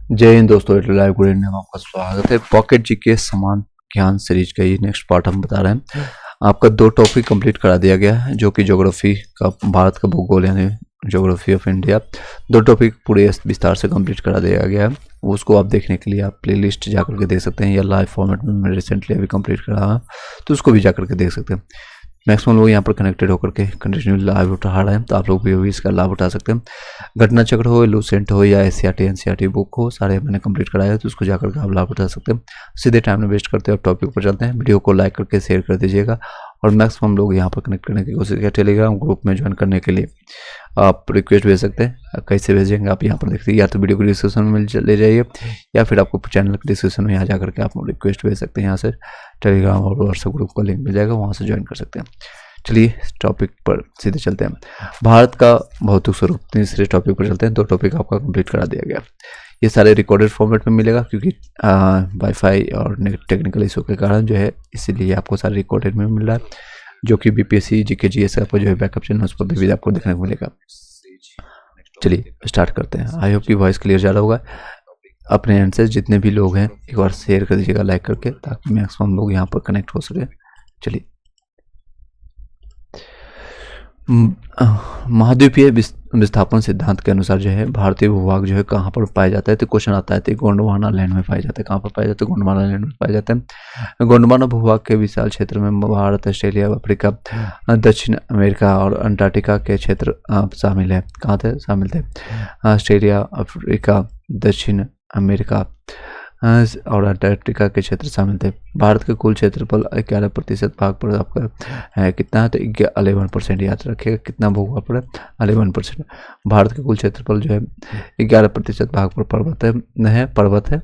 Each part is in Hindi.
जय हिंद दोस्तों, लाइव गुड इवनिंग में आपका स्वागत है। पॉकेट जी के समान ज्ञान सीरीज का ये नेक्स्ट पार्ट हम बता रहे हैं। आपका 2 टॉपिक कंप्लीट करा दिया गया है, जो कि ज्योग्राफी का, भारत का भूगोल यानी ज्योग्राफी ऑफ इंडिया। 2 टॉपिक पूरे विस्तार से कंप्लीट करा दिया गया है। उसको आप देखने के लिए आप प्लेलिस्ट जाकर के देख सकते हैं, या लाइव फॉर्मेट में मैं रिसेंटली अभी कंप्लीट करा है, तो उसको भी जाकर के देख सकते हैं। मैक्सिमम लोग यहाँ पर कनेक्टेड होकर के कंटिन्यू लाइव उठा रहे हैं, तो आप लोग भी इसका लाभ उठा सकते हैं। घटना चक्र हो, लूसेंट हो, या एससीईआरटी एनसीईआरटी बुक हो, सारे मैंने कंप्लीट कराया है, तो उसको जाकर के आप लाभ उठा सकते हैं। सीधे टाइम में वेस्ट करते हैं और टॉपिक पर चलते हैं। वीडियो को लाइक करके शेयर कर दीजिएगा, और मैक्सिमम लोग यहाँ पर कनेक्ट करने की कोशिश करें। टेलीग्राम ग्रुप में ज्वाइन करने के लिए आप रिक्वेस्ट भेज सकते हैं। कैसे भेजेंगे आप यहाँ पर देखते हैं, या तो वीडियो को डिस्क्रिप्शन में ले जाइए, या फिर आपको चैनल के डिस्क्रिप्शन में यहाँ जाकर के आप रिक्वेस्ट भेज सकते हैं। यहाँ से टेलीग्राम और व्हाट्सएप ग्रुप का लिंक मिल जाएगा, वहाँ से ज्वाइन कर सकते हैं। चलिए इस टॉपिक पर सीधे चलते हैं। भारत का भौतिक स्वरूप, तीसरे टॉपिक पर चलते हैं। 2 टॉपिक आपका कंप्लीट करा दिया गया। ये सारे रिकॉर्डेड फॉर्मेट में मिलेगा, क्योंकि वाईफाई और टेक्निकल इशू के कारण जो है, इसीलिए आपको सारे रिकॉर्डेड में मिल रहा है, जो कि बीपीएससी जीके जीएस का जो है बैकअप चैनल, उस पर भी आपको देखने को मिलेगा। चलिए स्टार्ट करते हैं। आई होप की वॉइस क्लियर जा रहा होगा। अपने एंड से जितने भी लोग हैं एक बार शेयर कर दीजिएगा लाइक करके, ताकि मैक्सिमम लोग यहाँ पर कनेक्ट हो सके। चलिए, महाद्वीपीय विस्थापन सिद्धांत के अनुसार जो है, भारतीय भूभाग जो है कहाँ पर पाया जाता है, तो क्वेश्चन आता है, तो गोंडवाना लैंड में पाया जाता है। कहाँ पर पाया जाता है? गोंडवाना लैंड में पाया जाता है। गोंडवाना भूभाग के विशाल क्षेत्र में भारत, ऑस्ट्रेलिया, अफ्रीका, दक्षिण अमेरिका और अंटार्कटिका के क्षेत्र शामिल है। कहाँ थे? शामिल थे ऑस्ट्रेलिया, अफ्रीका, दक्षिण अमेरिका और अंटार्कटिका के क्षेत्र शामिल थे। भारत के कुल क्षेत्रफल 11% भाग पर आपका है। कितना है? तो 11%। याद रखिएगा कितना भूभाग पर है? 11%। भारत के कुल क्षेत्रफल जो है 11% भाग पर पर्वत है।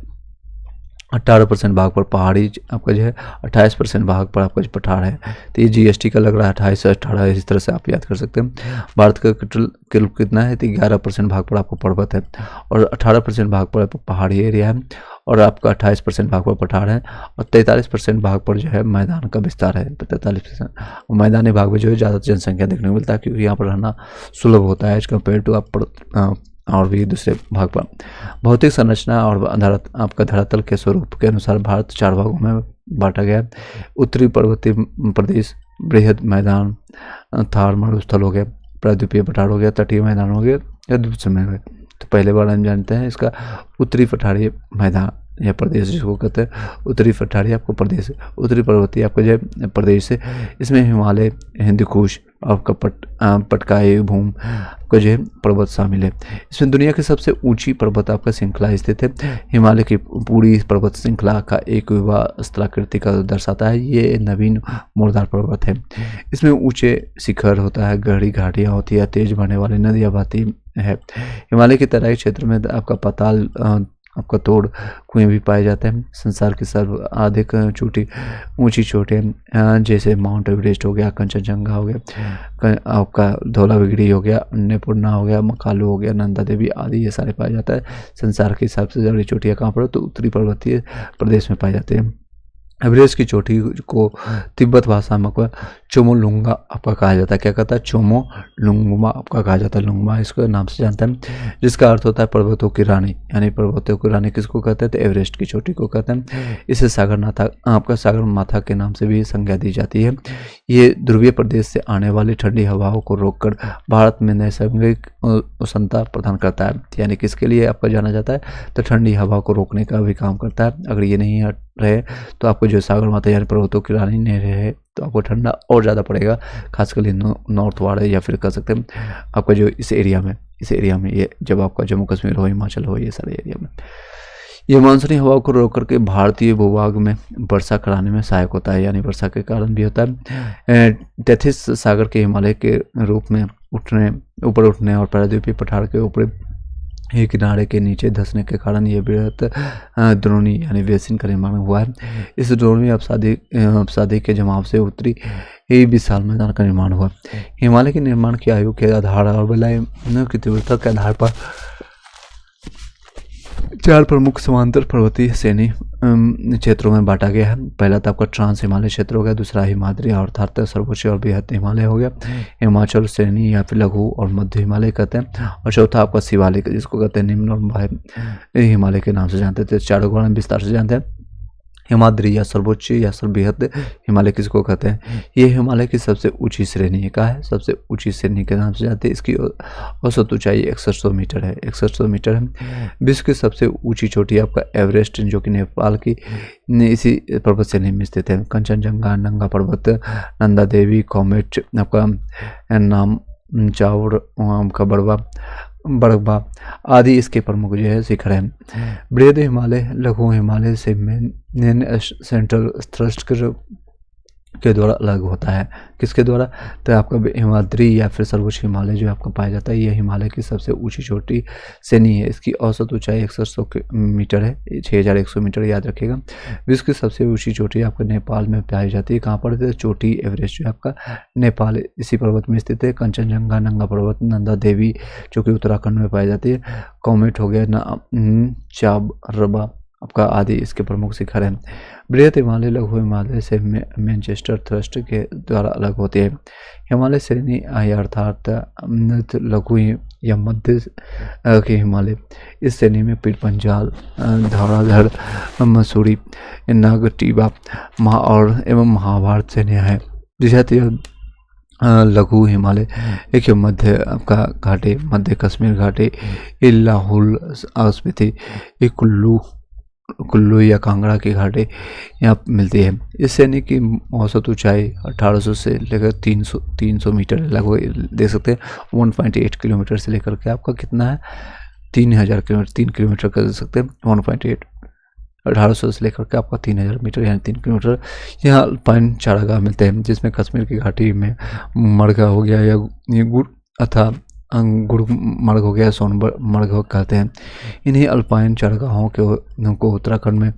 18% भाग पर पहाड़ी आपका जो है, 28% भाग पर आपका जो पठार है। तो ये जीएसटी का लग रहा है 28 से 18, इस तरह से आप याद कर सकते हैं। भारत का कितना है? तो 11% भाग पर आपको पर्वत है, और 18% भाग पर पहाड़ी एरिया है, और आपका 28% भाग पर पठार है, और 43% भाग पर जो है मैदान का विस्तार है। 43% मैदानी भाग में जो है ज़्यादा जनसंख्या देखने को मिलता है, क्योंकि यहाँ पर रहना सुलभ होता है एज कम्पेयर टू आप और भी दूसरे भाग पर। भौतिक संरचना और आपका धरातल के स्वरूप के अनुसार भारत 4 भागों में बांटा गया। उत्तरी पर्वतीय प्रदेश, बृहद मैदान, थार मरुस्थल हो गया, प्रायद्वीपीय पठार हो गया, तटीय मैदान हो गया, या द्वीप समय हो गया। तो पहले बार हम जानते हैं इसका उत्तरी पठारी मैदान या प्रदेश, जिसको कहते हैं उत्तरी पठारी आपको प्रदेश, उत्तरी पर्वतीय आपका जो है प्रदेश है। इसमें हिमालय, हिंदुकुश, आपका पटकाई भूमि का जो है पर्वत शामिल है। इसमें दुनिया की सबसे ऊंची पर्वत आपका श्रृंखला स्थित है। हिमालय की पूरी पर्वत श्रृंखला का एक विवाह स्थलाकृति का दर्शाता है। ये नवीन मोरदार पर्वत है। इसमें ऊंचे शिखर होता है, गहरी घाटियाँ होती है, तेज बहने वाली नदियाँ बहती है। हिमालय के तराई क्षेत्र में आपका पाताल आपका तोड़ कुएं भी पाए जाते हैं। संसार की सर्वाधिक ऊंची चोटियाँ जैसे माउंट एवरेस्ट हो गया, कंचनजंगा हो गया, आपका धौलागिरी हो गया, अन्नपूर्णा हो गया, मकालू हो गया, नंदा देवी आदि, ये सारे पाए जाता है। संसार की सबसे बड़ी चोटियाँ कहाँ पर? तो उत्तरी पर्वतीय प्रदेश में पाए जाते हैं। एवरेस्ट की चोटी को तिब्बत भाषा में चोमोलुंगा आपका कहा जाता है। क्या कहता है? चोमोलुंगमा आपका कहा जाता है। लुंगमा इसको नाम से जानते हैं, जिसका अर्थ होता है पर्वतों की रानी। यानी पर्वतों की रानी किसको कहते हैं? तो एवरेस्ट की चोटी को कहते हैं। इसे सागर माथा के नाम से भी संज्ञा दी जाती है। ये ध्रुवीय प्रदेश से आने वाली ठंडी हवाओं को रोककर भारत में नैसर्गिक उष्णता प्रदान करता है। यानी किसके लिए आपका जाना जाता है? तो ठंडी हवा को रोकने का भी काम करता है। अगर ये नहीं रहे तो आपको जो सागर माता यानी पर्वतों की रानी नहीं रहे, तो आपको ठंडा और ज़्यादा पड़ेगा, खासकर नॉर्थ वार्ड, या फिर कह सकते हैं आपका जो इस एरिया में ये जब आपका जम्मू कश्मीर हो, हिमाचल हो, ये सारे एरिया में ये मानसूनी हवाओं को रोक करके भारतीय भूभाग में वर्षा कराने में सहायक होता है। यानी वर्षा के कारण भी होता है। टेथिस सागर के हिमालय के रूप में ऊपर उठने और प्रायद्वीपीय पठार के ऊपर ये किनारे के नीचे धंसने के कारण ये बृहत द्रोणी यानी बेसिन का निर्माण हुआ है। इस द्रोणी अपसादी के जमाव से उत्तरी विशाल मैदान का निर्माण हुआ। हिमालय के निर्माण की आयु के आधार और वलयों की तीव्रता के आधार पर 4 प्रमुख समांतर पर्वतीय श्रेणी क्षेत्रों में बांटा गया है। पहला तो आपका ट्रांस हिमालय क्षेत्र हो गया, दूसरा हिमाद्री अर्थात सर्वोच्च और बृहद हिमालय हो गया, हिमाचल श्रेणी या फिर लघु और मध्य हिमालय कहते हैं, और चौथा आपका शिवालिक जिसको कहते हैं निम्न और भाई हिमालय के नाम से जानते थे। चारों को हम विस्तार से जानते हैं। हिमाद्री या सर्वोच्च या सर्वबृहद हिमालय किसको कहते हैं? ये हिमालय की सबसे ऊंची श्रेणी है। कहा है? सबसे ऊंची श्रेणी के नाम से जानते हैं। इसकी औसत ऊंचाई 6100 मीटर है। 6100 मीटर है। विश्व की सबसे ऊंची चोटी आपका एवरेस्ट जो कि नेपाल की इसी पर्वत श्रेणी में स्थित है। कंचनजंगा, नंगा पर्वत, नंदा देवी, कॉमेट आपका नाम चाउर का बड़वा आदि इसके प्रमुख जो है शिखर हैं। बृहद हिमालय लघु हिमालय से मेन सेंट्रल थ्रस्ट के द्वारा अलग होता है। किसके द्वारा? तो आपका हिमाद्री या फिर सर्वोच्च हिमालय जो आपका पाया जाता है, यह हिमालय की सबसे ऊंची चोटी श्रेणी है। इसकी औसत ऊंचाई 6100 मीटर है, 6100 मीटर याद रखिएगा। विश्व की सबसे ऊंची चोटी आपका नेपाल में पाई जाती है। कहाँ पर? तो चोटी एवरेस्ट जो आपका नेपाल इसी पर्वत में स्थित है। कंचनजंगा, नंगा पर्वत, नंदा देवी जो कि उत्तराखंड में पाई जाती है, कॉमेट हो गया, चाबरबा आपका आदि इसके प्रमुख शिखर हैं। बृहद हिमालय लघु हिमालय से मैनचेस्टर थ्रस्ट के द्वारा अलग होती है। हिमालय श्रेणी अर्थात लघु या मध्य के हिमालय, इस श्रेणी में पीर पंजाल, धौलाधर, मसूरी, नागटीबा और एवं महाभारत श्रेणियाँ हैं। जिसे लघु हिमालय एक मध्य आपका घाटी, मध्य कश्मीर घाटी, लाहौल स्पीति, कुल्लू या कांगड़ा की घाटी यहाँ मिलती है। इस श्रेणी की औसत ऊंचाई 1800 से लेकर 300 मीटर लगभग देख सकते हैं। 1.8 किलोमीटर से लेकर के आपका कितना है 3000 किलोमीटर, 3 किलोमीटर कर सकते हैं। 1.8 1800 से लेकर के आपका 3000 मीटर यानी 3 किलोमीटर यहाँ अल्पाइन चारागाह मिलते हैं, जिसमें कश्मीर की घाटी में मड़गा हो गया या गुड़ अथा गुड़मर्ग हो गया, सोनमर्ग कहते हैं। इन्हीं अल्पाइन चारागाहों को उत्तराखंड में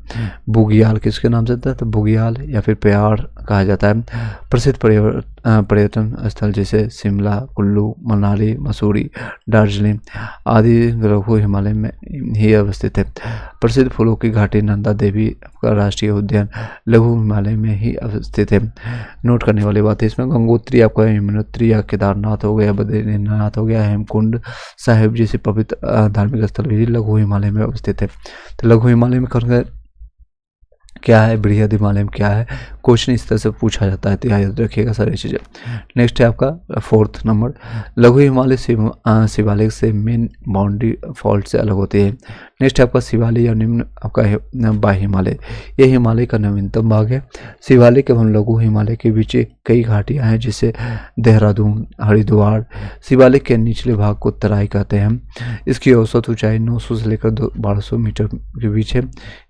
बुग्याल किसके नाम से था? तो बुग्याल या फिर प्यार कहा जाता है। प्रसिद्ध पर्यटन स्थल जैसे शिमला, कुल्लू, मनाली, मसूरी, दार्जिलिंग आदि लघु हिमालय में ही अवस्थित है। प्रसिद्ध फूलों की घाटी नंदा देवी का राष्ट्रीय उद्यान लघु हिमालय में ही अवस्थित है। नोट करने वाली बात है इसमें गंगोत्री आपका, यमुनोत्री या केदारनाथ हो गया, बद्रीनाथ हो गया, हेमकुंड साहिब जैसे पवित्र धार्मिक स्थल भी लघु हिमालय में अवस्थित है। तो लघु हिमालय में क्या है, बृहद हिमालय में क्या है, क्वेश्चन इस तरह से पूछा जाता है, तो याद रखिएगा सारी चीज़ें। नेक्स्ट है आपका 4th नंबर, लघु हिमालय शिवालिक से मेन बाउंड्री फॉल्ट से अलग होती है। नेक्स्ट है आपका शिवालिक या निम्न आपका बाह्य हिमालय, यह हिमालय का नवीनतम भाग है। शिवालिक एवं लघु हिमालय के बीच कई घाटियां हैं, जिसे देहरादून, हरिद्वार। शिवालिक के निचले भाग को तराई कहते हैं। इसकी औसत ऊंचाई 900 से लेकर 1200 मीटर के बीच है।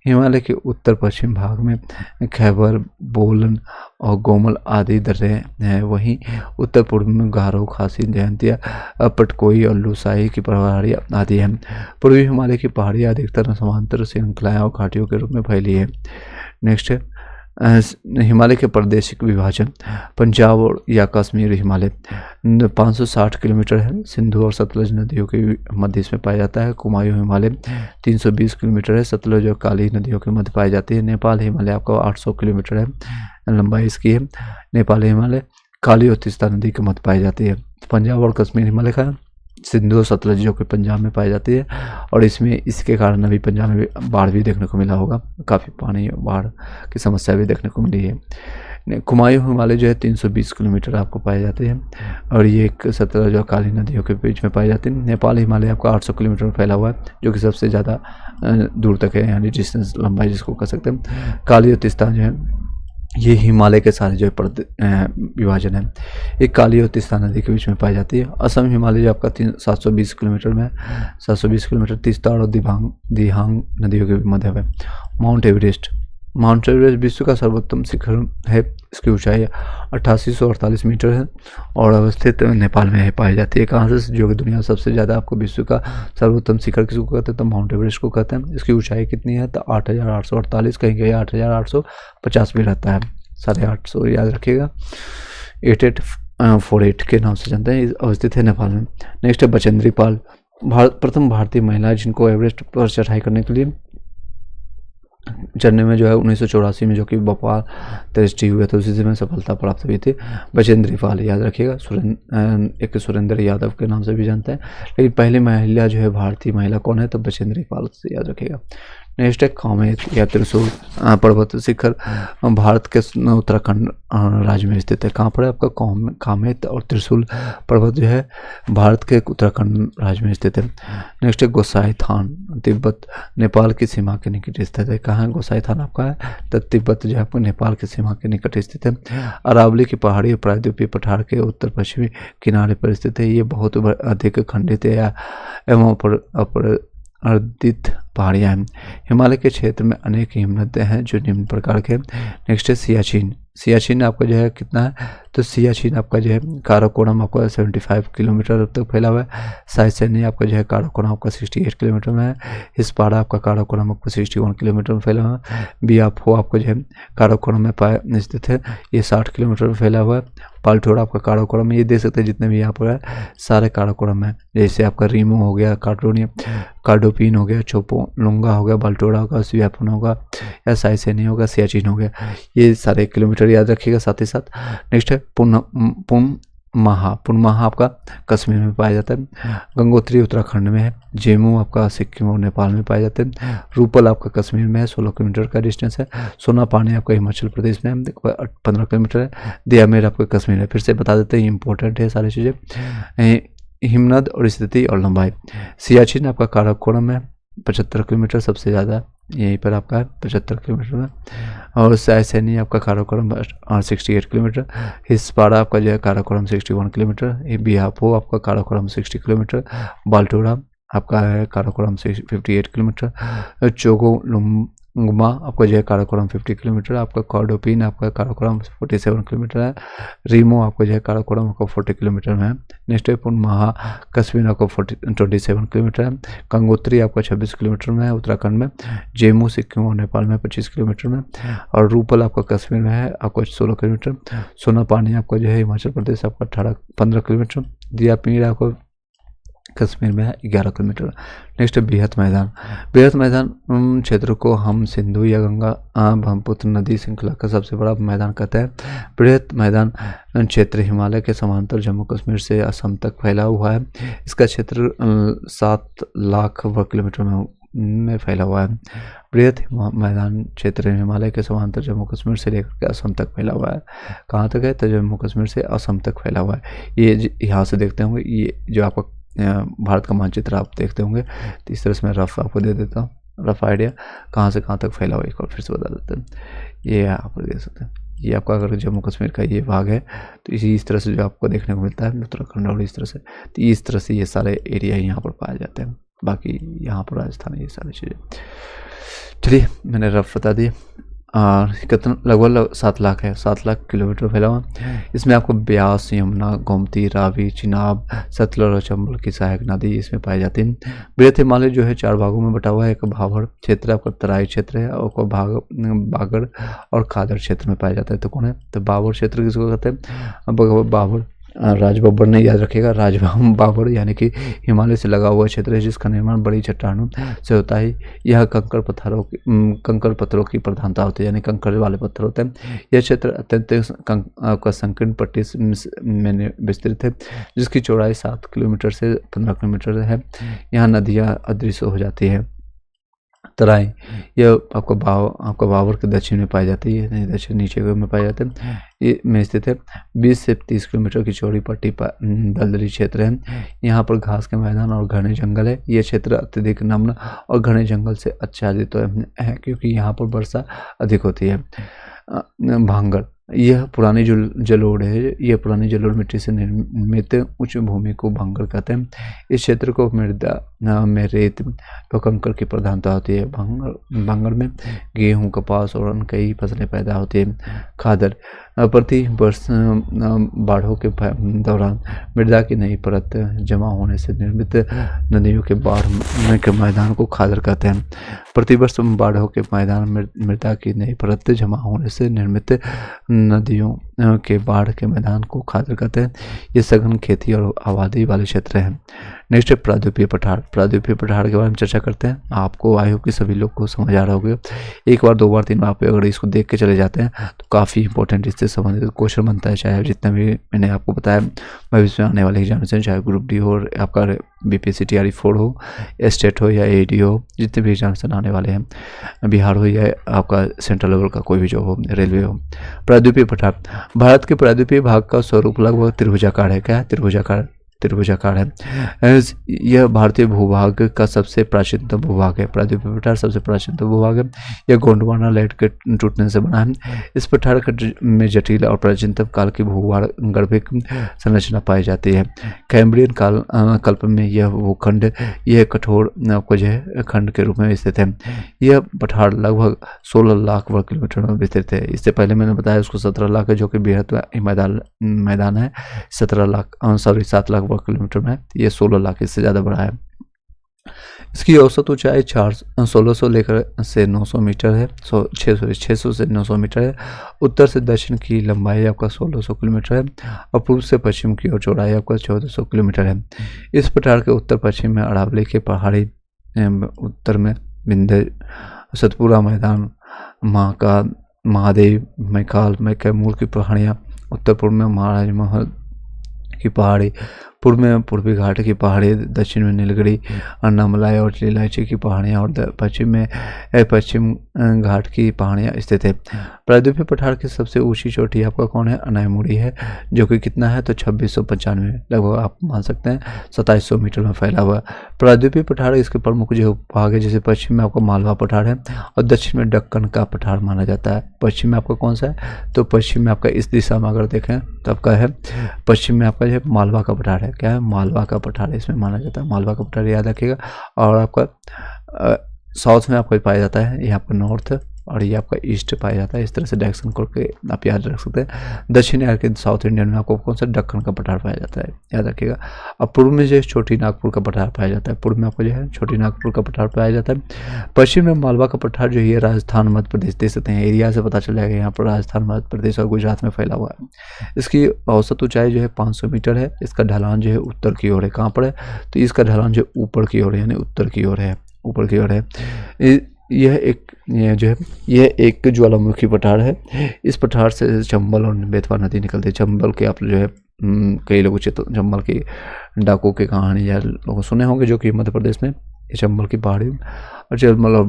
हिमालय के उत्तर पश्चिम भाग में खैबर, बोलन और गोमल आदि दर्रे हैं। वहीं उत्तर पूर्व में गारो, खासी, जयंतिया, पटकोई और लुसाई की पहाड़ियाँ आदि हैं। पूर्वी हिमालय की पहाड़ियाँ अधिकतर समांतर श्रृंखलाएं और घाटियों के रूप में फैली है। नेक्स्ट है हिमालय के प्रादेशिक विभाजन, पंजाब और या कश्मीर हिमालय 560 किलोमीटर है। सिंधु और सतलज नदियों के मध्य इसमें पाया जाता है। कुमायूं हिमालय 320 किलोमीटर है। सतलज और काली नदियों के मध्य पाई जाती है। नेपाल हिमालय आपका 800 किलोमीटर है, लंबाई इसकी है। नेपाल हिमालय काली और तीस्ता नदी के मध्य पाई जाती है। पंजाब और कश्मीर हिमालय का सिंधु और सतलज जो कि पंजाब में पाई जाती है, और इसमें इसके कारण अभी पंजाब में बाढ़ भी देखने को मिला होगा, काफ़ी पानी बाढ़ की समस्या भी देखने को मिली है। कुमायूं हिमालय जो है 320 किलोमीटर आपको पाए जाते हैं, और ये एक सतलज और काली नदियों के बीच में पाई जाती है। नेपाल हिमालय आपका 800 किलोमीटर में फैला हुआ है, जो कि सबसे ज़्यादा दूर तक है, यानी डिस्टेंस लंबाई जिसको कह सकते हैं। काली और तीस्ता जो है ये हिमालय के सारे जो विभाजन है, एक काली और तीस्ता नदी के बीच में पाई जाती है। असम हिमालय जो आपका 720 किलोमीटर में 720 किलोमीटर तीस्ता और दिहांग नदियों के मध्य है। माउंट एवरेस्ट विश्व का सर्वोत्तम शिखर है। इसकी ऊंचाई 8848 मीटर है और अवस्थित नेपाल में है, पाई जाती है। कहाँ से? जो कि दुनिया सबसे ज़्यादा आपको विश्व का सर्वोत्तम शिखर किसको कहते हैं? तो माउंट एवरेस्ट को कहते हैं। इसकी ऊंचाई कितनी है? तो 8848, कहीं कहीं 8850 भी रहता है, 850 याद रखिएगा। 8848 के नाम से जानते हैं, अवस्थित है नेपाल में। नेक्स्ट है बचेंद्री पाल, प्रथम भारतीय महिला जिनको एवरेस्ट पर चढ़ाई करने के लिए चढ़ने में जो है 1984 में जो कि भोपाल टेस्ट हुआ था उसी से में सफलता प्राप्त हुई थी। बचेंद्री पाल याद रखिएगा, एक सुरेंद्र यादव के नाम से भी जानते हैं, लेकिन पहली महिला जो है भारतीय महिला कौन है, तो बचेंद्री पाल से याद रखिएगा। नेक्स्ट है कामेत या त्रिशूल पर्वत शिखर भारत के उत्तराखंड राज्य में स्थित है। कहाँ पर है आपका कामेत और त्रिशूल पर्वत जो है भारत के उत्तराखंड राज्य में स्थित है। नेक्स्ट है गोसाई थान तिब्बत नेपाल की सीमा के निकट स्थित है। कहाँ है गोसाई थान आपका है, तो तिब्बत जो है आपको नेपाल की सीमा के निकट स्थित है। अरावली की पहाड़ी प्रायद्वीपीय पठार के उत्तर पश्चिमी किनारे पर स्थित है। ये बहुत अधिक खंडित है एवं अर्दित पहाड़ियाँ हैं। हिमालय के क्षेत्र में अनेक हिमनदें हैं जो निम्न प्रकार के। नेक्स्ट है सियाचिन। सियाचिन आपका जो है कितना है, तो सियाचिन आपका जो है काराकोरम आपका 75 किलोमीटर तक फैला हुआ है। साइसेनी आपका जो है काराकोरम आपका 68 किलोमीटर में है। हिस्पारा आपका काराकोरम आपका 61 किलोमीटर में फैला हुआ है। बियाफो आपका जो है काराकोरम में स्थित है, ये 60 किलोमीटर में फैला हुआ है। पालटोरा आपका काराकोरम में, ये देख सकते हैं जितने भी यहाँ पर है सारे काराकोरम है, जैसे आपका रीमो हो गया, कार्डोनियम कार्डोपिन हो गया, चोपोलुंगा हो गया, बाल्टोरा होगा, सियाफोन होगा या साइसेनी होगा, सियाचिन हो गया, ये सारे किलोमीटर याद रखिएगा साथ ही साथ। नेक्स्ट है पुनमहा आपका कश्मीर में पाया जाता है। गंगोत्री उत्तराखंड में है। जेमू आपका सिक्किम और नेपाल में पाए जाते हैं। रूपल आपका कश्मीर में है, 16 किलोमीटर का डिस्टेंस है। सोना पानी आपका हिमाचल प्रदेश में है, 15 किलोमीटर है। दियामेर आपका कश्मीर है। फिर से बता देते हैं, इंपॉर्टेंट है सारी चीज़ें। हिमनद और स्थिति और लंबाई। सियाचिन आपका काराकोरम में 75 किलोमीटर सबसे ज़्यादा यहीं पर आपका है 75 किलोमीटर में। और साइसेनी आपका काराकोरम 68 किलोमीटर। हिस्पारा आपका जो है काराकोरम 61 किलोमीटर। बिहापो आपका काराकोरम 60 किलोमीटर। बाल्टोरा आपका है काराकोरम 58 किलोमीटर। चोगोलुंगमा आपका जो है काराकोरम 50 किलोमीटर। आपका कार्डोपिन आपका काराकोरम 47 किलोमीटर है। रीमो आपका जो है काराकोरम आपका 40 किलोमीटर में है। नेक्स्ट है पुनमहा कश्मीर आपका 27 किलोमीटर है। गंगोत्री आपका 26 किलोमीटर में है उत्तराखंड में। जेमू सिक्किम और नेपाल में 25 किलोमीटर में। और रूपल आपका कश्मीर में है आपका 16 किलोमीटर। सोना पानी आपका जो है हिमाचल प्रदेश आपका 15 किलोमीटर। दियापीर आपको कश्मीर में है 11 किलोमीटर। नेक्स्ट है बृहत मैदान। बृहत मैदान क्षेत्र को हम सिंधु या गंगा ब्रह्मपुत्र नदी श्रृंखला का सबसे बड़ा मैदान कहते हैं। बृहत मैदान क्षेत्र हिमालय के समांतर जम्मू कश्मीर से असम तक फैला हुआ है। इसका क्षेत्र 7 लाख वर्ग किलोमीटर में फैला हुआ है। बृहत मैदान क्षेत्र हिमालय के समांतर जम्मू कश्मीर से लेकर के असम तक फैला हुआ है। कहाँ तक है, तो जम्मू कश्मीर से असम तक फैला हुआ है। ये यहाँ से देखते होंगे, ये जो आपका भारत का मानचित्र आप देखते होंगे, तो इस तरह से मैं रफ आपको दे देता हूँ, रफ आइडिया कहाँ से कहाँ तक फैला हुआ है। एक और फिर से बता देते हैं, ये आप देख सकते हैं, ये आपका अगर जम्मू कश्मीर का ये भाग है तो इस तरह से जो आपको देखने को मिलता है उत्तराखंड और इस तरह से, तो इस तरह से ये सारे एरिया यहाँ पर पाए जाते हैं। बाकी यहाँ पर राजस्थान ये सारी चीज़ें। चलिए मैंने रफ बता दिए। और कितना लगभग 7 लाख है, 7 लाख किलोमीटर फैला हुआ। इसमें आपको ब्यास, यमुना, गोमती, रावी, चिनाब, सतलुज और चंबल की सहायक नदी इसमें पाई जाती है। बृहत हिमालय जो है 4 भागों में बटा हुआ है। एक भाबर क्षेत्र आपका तराई क्षेत्र है, और बागड़ और खादर क्षेत्र में पाया जाता है। तो कौन है, तो बाबर क्षेत्र किसको कहते हैं, बाबर राज बब्बर ने याद रखेगा। राज बाबर यानी कि हिमालय से लगा हुआ क्षेत्र है जिसका निर्माण बड़ी चट्टानों से होता है। यह कंकड़ पत्थरों की प्रधानता होती है, यानी कंकड़ वाले पत्थर होते हैं। यह क्षेत्र अत्यंत संकीर्ण पट्टी में विस्तृत है जिसकी चौड़ाई 7 किलोमीटर से 15 किलोमीटर है। यहाँ नदियाँ अदृश्य हो जाती है। तराई यह आपका बाबर के दक्षिण में पाई जाती है, दक्षिण नीचे में पाई जाते हैं। ये में स्थित है। 20 से 30 किलोमीटर की चौड़ी पट्टी दलदली क्षेत्र है। यहाँ पर घास के मैदान और घने जंगल है। ये क्षेत्र अत्यधिक नम्र और घने जंगल से आच्छादित है क्योंकि यहाँ पर वर्षा अधिक होती है। भांगड़ यह पुरानी जो जलोढ़ है, यह पुरानी जलोढ़ मिट्टी से निर्मित उच्च भूमि को भांगड़ कहते हैं। इस क्षेत्र को मृदा में रेत व कंकड़ की प्रधानता होती है। भांगड़ में गेहूं, कपास और कई फसलें पैदा होती हैं। खादर प्रति वर्ष बाढ़ों के दौरान मृदा की नई परत जमा होने से निर्मित नदियों के बाढ़ के मैदान को खादर कहते हैं। प्रतिवर्ष बाढ़ों के मैदान में मृदा की नई परत जमा होने से निर्मित नदियों के बाढ़ के मैदान को खातिर करते हैं। ये सघन खेती और आबादी वाले क्षेत्र हैं। नेक्स्ट है प्रायद्वीपीय पठार। प्रायद्वीपीय पठार के बारे में चर्चा करते हैं। आपको आई होप कि सभी लोग को समझ आ रहा होगा। एक बार, दो बार, तीन बार आप अगर इसको देख के चले जाते हैं तो काफ़ी इंपॉर्टेंट इससे संबंधित क्वेश्चन बनता है। चाहे जितना भी मैंने आपको बताया भविष्य में आने वाले एग्जामिनेशन, चाहे ग्रुप डी हो, आपका BPSC TRE 4 हो, स्टेट हो या AD हो, जितने भी एग्जामिनेशन आने वाले हैं, बिहार हो या आपका सेंट्रल लेवल का कोई भी जॉब हो, रेलवे हो। प्रायद्वीपीय पठार भारत के प्रायद्वीपीय भाग का स्वरूप लगभग त्रिभुजाकार है। क्या है? त्रिभुजाकार है। यह भारतीय भूभाग का सबसे प्राचीनतम भूभाग है। प्रायद्वीपीय पठार सबसे प्राचीनतम भूभाग है। यह गोंडवाना लैंड के टूटने से बना है। इस पठार में जटिल और प्राचीनतम काल की भूगर्भिक संरचना पाई जाती है। कैम्ब्रियन कल्प में यह भूखंड यह कठोर खंड के रूप में स्थित है। यह पठार लगभग 16 लाख वर्ग किलोमीटर में विस्तृत है। इससे पहले मैंने बताया उसको 17 लाख है, जो कि बेहद मैदान है। 7 लाख वर्ग किलोमीटर में, ये 16 लाख, इससे ज़्यादा बड़ा है। इसकी औसत ऊंचाई 1600 लेकर से 900 मीटर है। 600 से 900 मीटर है। उत्तर से दक्षिण की लंबाई आपका 1600 किलोमीटर है और पूर्व से पश्चिम की ओर चौड़ाई आपका 1400 किलोमीटर है। इस पठार के उत्तर पश्चिम में अरावली के पहाड़ी, उत्तर में विंध्य, सतपुरा मैदान, महादेव, मैकाल, कैमूर की पहाड़ियाँ, उत्तर पूर्व में महाराज महल की पहाड़ी, पूर्व में पूर्वी घाट की पहाड़ी, दक्षिण में नीलगिरी, अन्नामलाई और इलायची की पहाड़ियाँ और पश्चिम में पश्चिम घाट की पहाड़ियाँ स्थित है। प्रायद्वीपीय पठार की सबसे ऊंची चोटी आपका कौन है? अनायमुड़ी है, जो कि कितना है? तो 2695, लगभग आप मान सकते हैं 2700 मीटर में फैला हुआ। प्रायद्वीपीय पठार इसके प्रमुख जो भाग है, जैसे पश्चिम में आपका मालवा पठार है और दक्षिण में दक्कन का पठार माना जाता है। पश्चिम में आपका कौन सा है? तो पश्चिम में आपका इस दिशा में अगर देखें तो आपका है पश्चिम में आपका जो मालवा का पठार है। क्या है? मालवा का पठार इसमें माना जाता है। मालवा का पठार याद रखिएगा। और आपका साउथ में आपको पाया जाता है, यहाँ पर नॉर्थ, और ये आपका ईस्ट पाया जाता है। इस तरह से डायरेक्शन करके आप याद रख सकते हैं। दक्षिण यार के साउथ इंडियन में आपको कौन सा? दक्कन का पठार पाया जाता है, याद रखिएगा। अब पूर्व में जो है छोटी नागपुर का पठार पाया जाता है। पूर्व में आपको जो है छोटी नागपुर का पठार पाया जाता है। पश्चिम में मालवा का पठार जो है राजस्थान, मध्य प्रदेश, देख सकते हैं एरिया से पता चल जाएगा। यहाँ पर राजस्थान, मध्य प्रदेश और गुजरात में फैला हुआ है। इसकी औसत ऊंचाई जो है 500 मीटर है। इसका ढलान जो है उत्तर की ओर है। कहाँ पर है? तो इसका ढलान जो ऊपर की ओर है, यानी उत्तर की ओर है, ऊपर की ओर है। यह एक ज्वालामुखी पठार है। इस पठार से चंबल और बेतवा नदी निकलती है। चंबल के आप जो है कई लोग चंबल की डाकू की कहानी या लोग सुने होंगे, जो कि मध्य प्रदेश में चंबल की पहाड़ी और चंबल और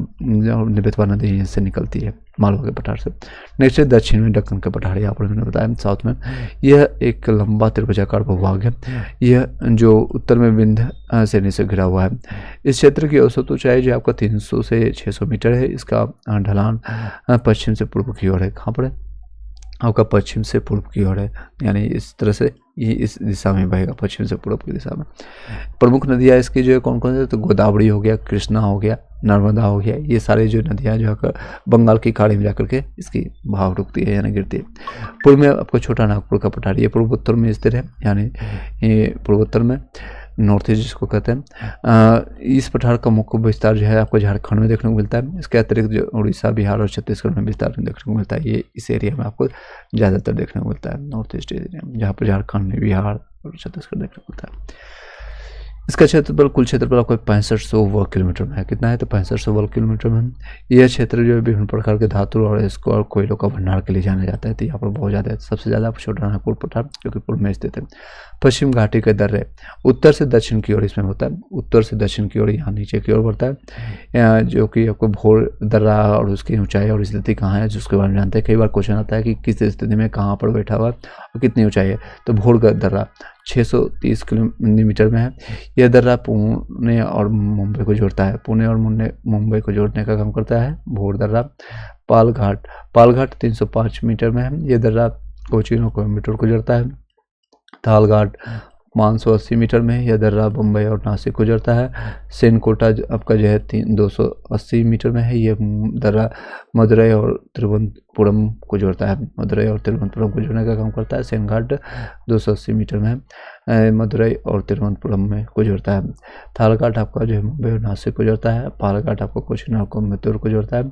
बेतवा नदी से निकलती है, मालवा के पठार से। नेक्स्ट है दक्षिण में दक्कन का पठार, यहाँ पर मैंने बताया साउथ में। यह एक लंबा त्रिभुजाकार भूभाग है। यह जो उत्तर में विंध्य श्रेणी से घिरा हुआ है। इस क्षेत्र की औसत ऊंचाई जो आपका 300 से 600 मीटर है। इसका ढलान पश्चिम से पूर्व की ओर है। कहाँ पर है? आपका पश्चिम से पूर्व की ओर है, यानी इस तरह से ये इस दिशा में बहेगा, पश्चिम से पूर्व की दिशा में। प्रमुख नदियाँ इसकी जो है कौन कौन से? तो गोदावरी हो गया, कृष्णा हो गया, नर्मदा हो गया। ये सारे जो नदियाँ जो है बंगाल की खाड़ी में जाकर के इसकी बहाव रुकती है, यानी गिरती है। पूर्व में आपको छोटा नागपुर का पठार, ये पूर्वोत्तर में स्थित है, यानी ये पूर्वोत्तर में, नॉर्थ ईस्ट जिसको कहते हैं। इस पठार का मुख्य विस्तार जो है आपको झारखंड में देखने को मिलता है। इसके अतिरिक्त जो उड़ीसा, बिहार और छत्तीसगढ़ में विस्तार देखने को मिलता है। ये इस एरिया में आपको ज़्यादातर देखने को मिलता है, नॉर्थ ईस्ट एरिया में, जहाँ पर झारखंड, बिहार और छत्तीसगढ़ देखने को मिलता है। इसका क्षेत्रफल, कुल क्षेत्रफल आपको 6500 वर्ग किलोमीटर में है। कितना है? तो 6500 वर्ग किलोमीटर में। यह क्षेत्र जो है विभिन्न प्रकार के धातु और इसको और कोयलों का भंडार के लिए जाना जाता है। तो यहाँ पर बहुत ज़्यादा है। सबसे ज़्यादा छोटा नागपुर पठार, जो कि पूर्व में स्थित है। पश्चिम घाटी के दर्रे उत्तर से दक्षिण की ओर इसमें होता है। उत्तर से दक्षिण की ओर यहाँ नीचे की ओर बढ़ता है, जो कि आपको भोर दर्रा और उसकी ऊंचाई और स्थिति कहाँ है जिसके बारे में जानते हैं। कई बार क्वेश्चन आता है कि किस स्थिति में कहाँ पर बैठा हुआ और कितनी ऊंचाई है। तो भोर का दर्रा 630 किलोमीटर में है। यह दर्रा पुणे और मुंबई को जोड़ता है। पुणे और मुंबई को जोड़ने का काम करता है भोर दर्रा। पालघाट 305 मीटर में है। यह दर्रा कोचीन और कोयम्बटूर को जोड़ता है। तालघाट 580 मीटर में। यह दर्रा बम्बई और नासिक को जोड़ता है। सेनकोटा आपका जो है 280 मीटर में है। यह दर्रा मदुरई और तिरुवनंतपुरम को जोड़ता है। मदुरई और तिरुवनंतपुरम को जोड़ने का काम करता है। सेनघाट 280 मीटर में है। मदुरई और तिरुवनंतपुरम में को जोड़ता है। थालघाट आपका जो है मुंबई और नासिक को जोड़ता है। पालघाट आपको कोचीन और कोयम्बटूर को जोड़ता है।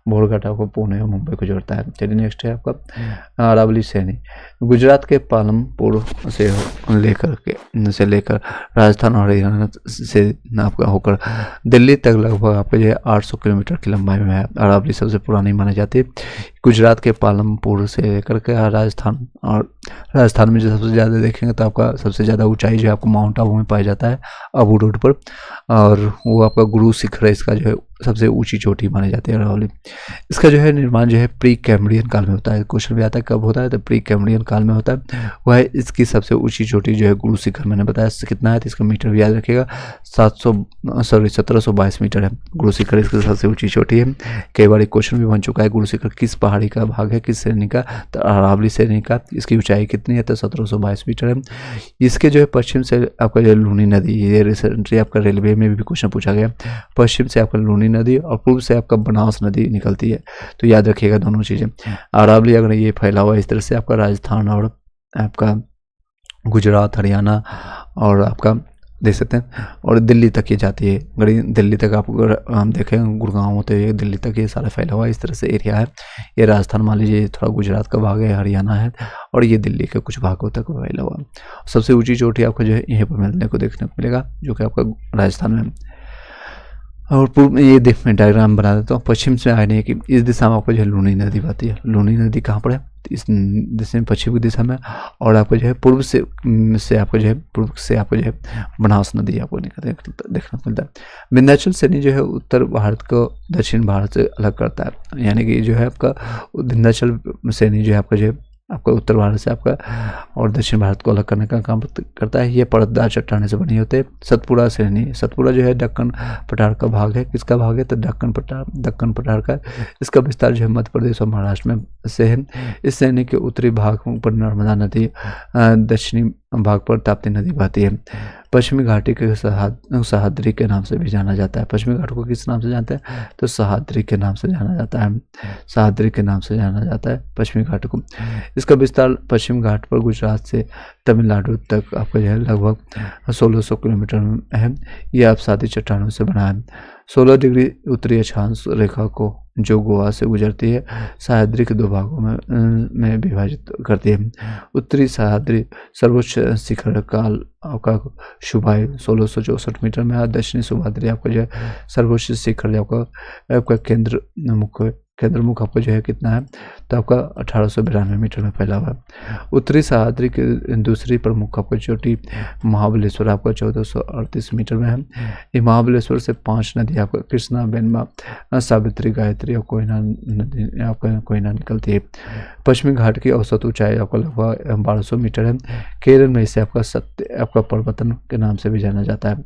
बोरघाट आपको पुणे और मुंबई को जोड़ता है। चलिए नेक्स्ट है आपका अरावली सैनी, गुजरात के पालमपुर से लेकर राजस्थान और हरियाणा से आपका होकर दिल्ली तक लगभग आपका जो है 800 किलोमीटर की लंबाई में है। अरावली सबसे पुरानी मानी जाती है। गुजरात के पालमपुर से लेकर के राजस्थान में जो सबसे ज़्यादा देखेंगे तो आपका सबसे ज़्यादा ऊंचाई जो है आपको माउंट आबू में पाया जाता है, आबू रोड पर, और वो आपका गुरु शिखर है, इसका जो है सबसे ऊंची चोटी मानी जाती है अरावली। इसका जो है निर्माण जो है प्री कैम्ब्रियन काल में होता है। क्वेश्चन भी आता है कब होता है, तो प्री कैम्ब्रियन काल में होता है। वह है इसकी सबसे ऊंची चोटी जो है गुरु शिखर, मैंने बताया कितना है, तो इसका मीटर भी याद रखिएगा, 1722 मीटर है गुरु शिखर, इसकी सबसे ऊंची चोटी है। कई बार क्वेश्चन भी बन चुका है, गुरु शिखर किस पहाड़ी का भाग है, किस श्रेणी का, तो अरावली श्रेणी का। इसकी ऊंचाई कितनी है, तो 1722 मीटर है। इसके जो है पश्चिम से आपका जो लूनी नदी, ये रिसेंटली आपका रेलवे में भी क्वेश्चन पूछा गया, पश्चिम से आपका लूनी नदी और पूर्व से आपका बनास नदी निकलती है, तो याद रखिएगा दोनों चीज़ें। अरावली अगर ये फैला हुआ इस तरह से आपका राजस्थान और आपका गुजरात, हरियाणा और आपका देख सकते हैं, और दिल्ली तक ये जाती है। गड़ी दिल्ली तक आप हम देखें गुड़गांव होते हुए दिल्ली तक ये सारा फैला हुआ इस तरह से एरिया है। ये राजस्थान मान लीजिए थोड़ा गुजरात का भाग है, हरियाणा है, और ये दिल्ली के कुछ भागों तक फैला हुआ। सबसे ऊंची चोटी आपको जो है यहीं पर मिलने को देखने को मिलेगा, जो कि आपका राजस्थान में। और पूर्व में ये देख मैं डायग्राम बना देता हूँ। पश्चिम से आने की इस दिशा में आपको जो है लूनी नदी बहती है। लूनी नदी कहाँ पर है, इस दिशा में, पश्चिम की दिशा में। और आपको जो है पूर्व से आपको जो है बनास नदी आपको देखने को मिलता है। विंध्याचल श्रेणी जो है उत्तर भारत को दक्षिण भारत से अलग करता है, यानी कि जो है आपका विंध्याचल श्रेणी जो है आपका जो है आपका उत्तर भारत से आपका और दक्षिण भारत को अलग करने का काम करता है। ये परतदार चट्टाने से बनी होते हैं। सतपुड़ा श्रेणी, सतपुड़ा जो है दक्कन पठार का भाग है। किसका भाग है, तो दक्कन पठार का। इसका विस्तार जो है मध्य प्रदेश और महाराष्ट्र में से है। इस श्रेणी के उत्तरी भाग पर नर्मदा नदी, दक्षिणी भाग पर ताप्ती नदी बहती है। पश्चिमी घाटी के सह्याद्री के नाम से भी जाना जाता है। पश्चिमी घाट को किस नाम से जानते हैं, तो सह्याद्री के नाम से जाना जाता है। सह्याद्री के नाम से जाना जाता है पश्चिमी घाट को। इसका विस्तार पश्चिम घाट पर गुजरात से तमिलनाडु तक आपका जो है लगभग 1600 किलोमीटर में है। यह अपसादी चट्टानों से बना है। 16 डिग्री उत्तरी अक्षांश रेखा को जो गोवा से गुजरती है सह्याद्री के दो भागों में विभाजित करती है। उत्तरी सह्याद्री सर्वोच्च शिखर काल आपका शुभाई 1664 मीटर में है। दक्षिणी शुभाद्री आपका जो है सर्वोच्च शिखर आपका केंद्रमुख आपको जो है कितना है, तो आपका 1892 मीटर में फैला हुआ है। उत्तरी सह्याद्री की दूसरी प्रमुख आपको चोटी महाबलेश्वर आपका 1438 मीटर में है। ये महाबलेश्वर से 5 नदी आपका कृष्णा, बेनमा, सावित्री, गायत्री और कोयना निकलती है। पश्चिमी घाट की औसत ऊंचाई आपका लगभग 1200 मीटर है। केरल में इसे आपका पर्वतन के नाम से भी जाना जाता है।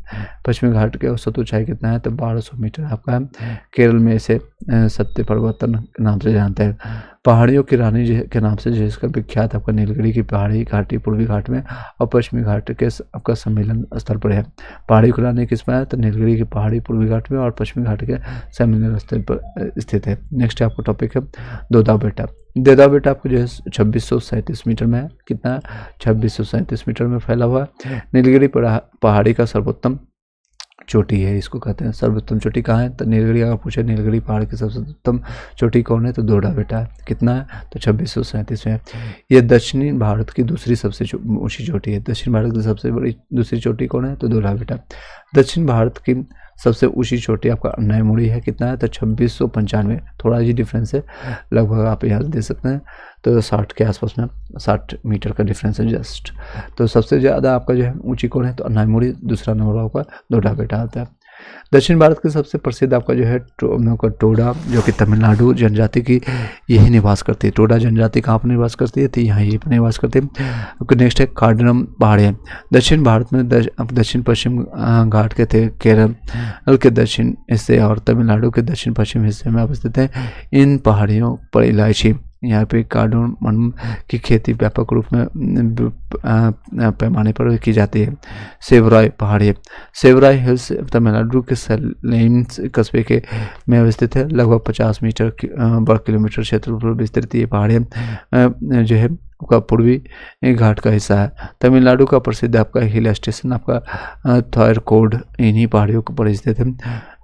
पश्चिमी घाट की औसत ऊंचाई कितना है, तो 1200 मीटर आपका है। केरल में इसे सत्य पर्वतन के नाम से जानते हैं। पहाड़ियों की रानी के नाम से जिसका विख्यात आपका नीलगिरी की पहाड़ी घाटी पूर्वी घाट में और पश्चिमी घाट के आपका सम्मेलन स्थल पर है। पहाड़ी की रानी किस में है, तो नीलगिरी की पहाड़ी पूर्वी घाट में और पश्चिमी घाट के सम्मेलन स्थल पर स्थित है। नेक्स्ट आपको टॉपिक है दोदा बेटा। दोदा बेटा आपको जो है 2637 मीटर में है। कितना है, 2637 मीटर में फैला हुआ है। नीलगिरी पहाड़ी का सर्वोत्तम चोटी है, इसको कहते हैं सर्वोत्तम चोटी। कहाँ है, तो नीलगिरी। अगर पूछे नीलगिरी पहाड़ की सबसे उत्तम चोटी कौन है, तो दोदा बेटा है। कितना है, तो 2637 में है। यह दक्षिणी भारत की दूसरी सबसे ऊंची चोटी है। दक्षिण भारत की सबसे बड़ी दूसरी चोटी कौन है, तो दोदा बेटा। दक्षिण भारत की सबसे ऊंची चोटी आपका अन्नायमुड़ी है। कितना है, तो 2695। थोड़ा ही डिफरेंस है, लगभग आप यहाँ दे सकते हैं, तो 60 के आसपास में 60 मीटर का डिफरेंस है जस्ट। तो सबसे ज़्यादा आपका जो है ऊंची कौन है, तो अन्नायमुड़ी। दूसरा नंबर आपका दोदा बेटा आता है। दक्षिण भारत की सबसे प्रसिद्ध आपका जो है टोडा, जो कि तमिलनाडु जनजाति की यही निवास करती है। टोडा जनजाति कहाँ पर निवास करती है, तो यहाँ यही पर निवास करती है। नेक्स्ट है कार्डनम पहाड़ियाँ। दक्षिण भारत में दक्षिण पश्चिम घाट के थे केरल के दक्षिण हिस्से और तमिलनाडु के दक्षिण पश्चिम हिस्से में अवस्थित है। इन पहाड़ियों पर इलायची, यहाँ पे कार्डमम की खेती व्यापक रूप में पैमाने पर की जाती है। सेवराय पहाड़ी, सेवराय हिल्स तमिलनाडु के सलेम्स कस्बे के में अवस्थित है। लगभग 50 मीटर वर्ग किलोमीटर क्षेत्र पर विस्तृत ये पहाड़ियाँ जो है आपका पूर्वी घाट का हिस्सा है। तमिलनाडु का प्रसिद्ध आपका हिल स्टेशन आपका थायरकोड इन्हीं पहाड़ियों के ऊपर स्थित है।